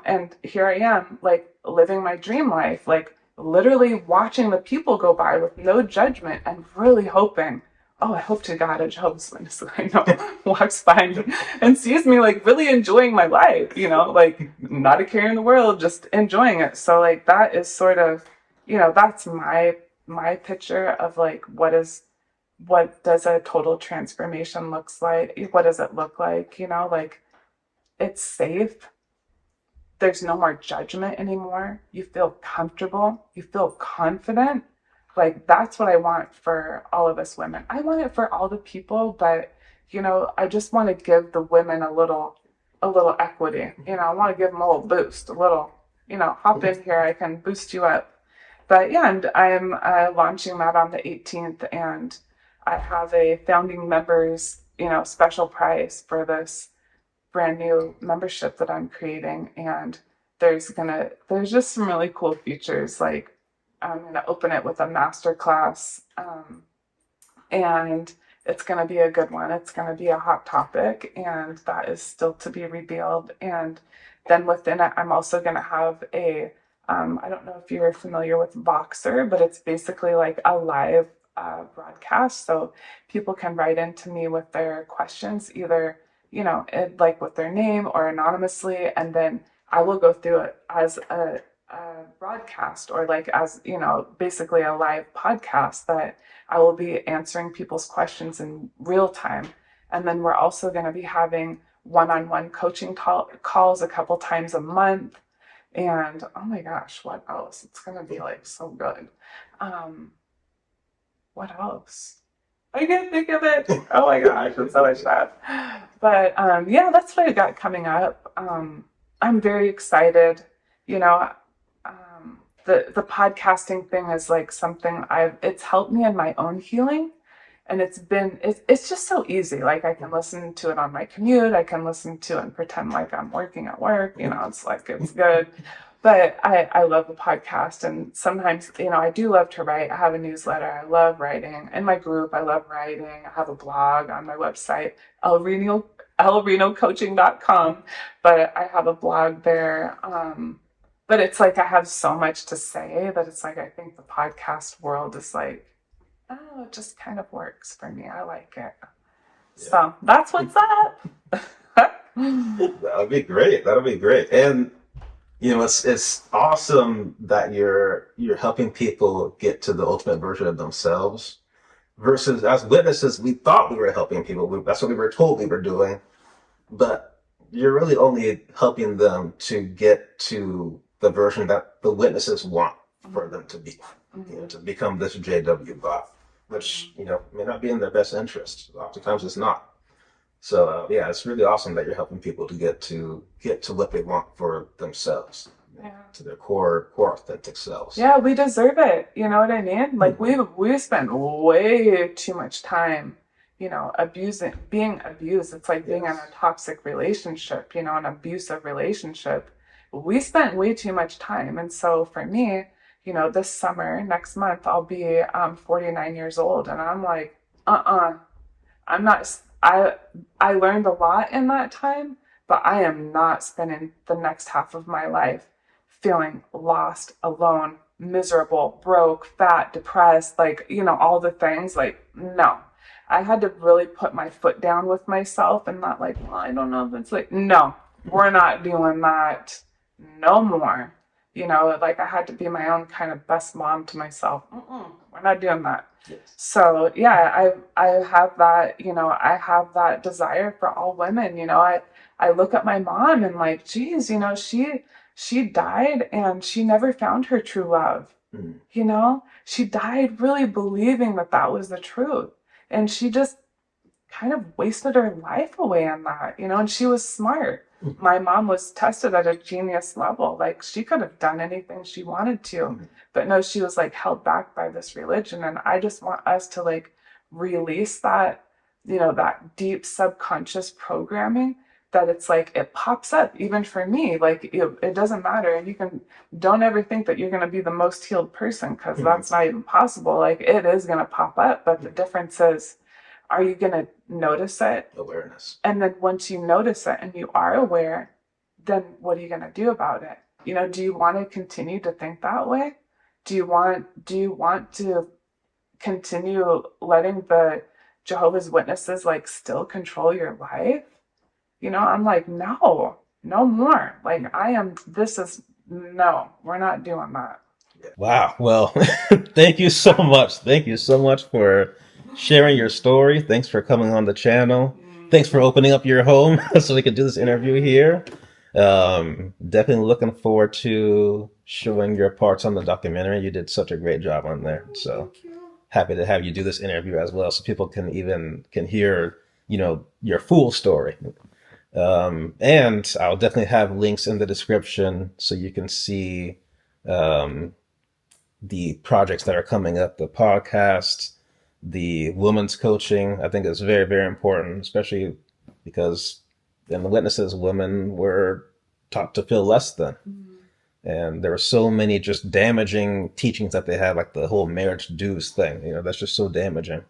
And here I am, like living my dream life, like literally watching the people go by with no judgment and really hoping, oh, I hope to God a Jehovah's Witness that I know walks by and sees me like really enjoying my life, like not a care in the world, just enjoying it. So like that is sort of, that's my picture of like what does a total transformation looks like? What does it look like? Like it's safe. There's no more judgment anymore. You feel comfortable. You feel confident. Like that's what I want for all of us women. I want it for all the people, but I just want to give the women a little equity. I want to give them a little boost, a little, hop in here. I can boost you up. But yeah, and I'm launching that on the 18th, and I have a founding members, special prize for this brand new membership that I'm creating, and there's just some really cool features. Like I'm gonna open it with a master class, and it's gonna be a good one. It's gonna be a hot topic, and that is still to be revealed. And then within it, I'm also gonna have I don't know if you're familiar with Voxer, but it's basically like a live broadcast. So people can write into me with their questions, either like with their name or anonymously, and then I will go through it as a broadcast, or like as basically a live podcast that I will be answering people's questions in real time. And then we're also going to be having one-on-one coaching calls a couple times a month. And oh my gosh, what else? It's going to be like so good. What else? I can't think of it. Oh my gosh, it's so much stuff. But yeah, that's what I got coming up. I'm very excited. You know, the podcasting thing is like something it's helped me in my own healing. And it's just so easy. Like I can listen to it on my commute. I can listen to it and pretend like I'm working at work. It's like, it's good. But I love the podcast. And sometimes, I do love to write. I have a newsletter. I love writing. In my group, I love writing. I have a blog on my website, ellerenocoaching.com, but I have a blog there. But it's like I have so much to say that it's like I think the podcast world is like, oh, it just kind of works for me. I like it. Yeah. So that's what's up. That'll be great. That'll be great. And it's awesome that you're helping people get to the ultimate version of themselves. Versus as witnesses, we thought we were helping people. That's what we were told we were doing. But you're really only helping them to get to the version that the witnesses want for them to be, to become this JW bot, which, may not be in their best interest. Oftentimes it's not. So yeah, it's really awesome that you're helping people to get to what they want for themselves, to their core authentic selves. Yeah, we deserve it. You know what I mean? Like we spent way too much time, being abused. It's like being in a toxic relationship, an abusive relationship. We spent way too much time, and so for me, this summer, next month, I'll be 49 years old, and I'm like, I'm not. I learned a lot in that time, but I am not spending the next half of my life feeling lost, alone, miserable, broke, fat, depressed, like, all the things. Like, no. I had to really put my foot down with myself and not like, well, I don't know if it's like, no, we're not doing that no more. Like I had to be my own kind of best mom to myself. We're not doing that. Yes. So yeah, I have that, I have that desire for all women. I look at my mom and like, geez, she died and she never found her true love. She died really believing that was the truth. And she just kind of wasted her life away on that, and she was smart. My mom was tested at a genius level. Like she could have done anything she wanted to, but no, she was like held back by this religion. And I just want us to like release that, that deep subconscious programming that it's like, it pops up even for me. Like it doesn't matter. And don't ever think that you're going to be the most healed person, because that's not even possible. Like it is going to pop up, but the difference is, are you going to notice it? Awareness. And then once you notice it and you are aware, then what are you going to do about it? Do you want to continue to think that way? Do you want to continue letting the Jehovah's Witnesses like still control your life? I'm like, no more. Like no, we're not doing that. Wow. Well, thank you so much. Thank you so much for sharing your story. Thanks for coming on the channel. Thanks for opening up your home so we could do this interview here. Definitely looking forward to showing your parts on the documentary. You did such a great job on there. So happy to have you do this interview as well, so people can hear, your full story. And I'll definitely have links in the description so you can see the projects that are coming up, the podcast, the women's coaching. I think is very, very important, especially because in the witnesses, women were taught to feel less than. And there were so many just damaging teachings that they had, like the whole marriage dues thing. That's just so damaging.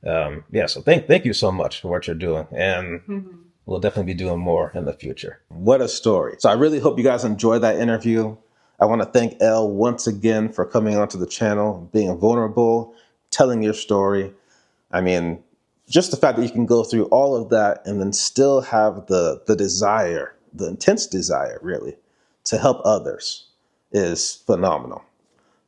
So thank you so much for what you're doing. And we'll definitely be doing more in the future. What a story. So I really hope you guys enjoyed that interview. I want to thank Elle once again for coming onto the channel, being vulnerable, telling your story. I mean, just the fact that you can go through all of that and then still have the desire, the intense desire, really, to help others is phenomenal.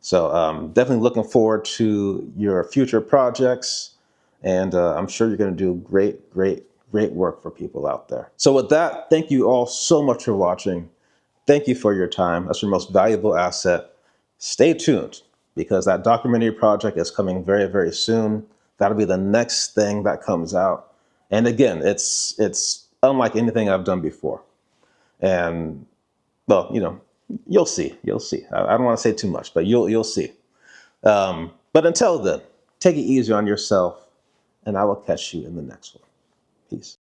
So definitely looking forward to your future projects. And I'm sure you're going to do great, great, great work for people out there. So with that, thank you all so much for watching. Thank you for your time. That's your most valuable asset. Stay tuned, because that documentary project is coming very, very soon. That'll be the next thing that comes out. And again, it's unlike anything I've done before. And well, you'll see. I don't want to say too much, but you'll see. But until then, take it easy on yourself, and I will catch you in the next one. Peace.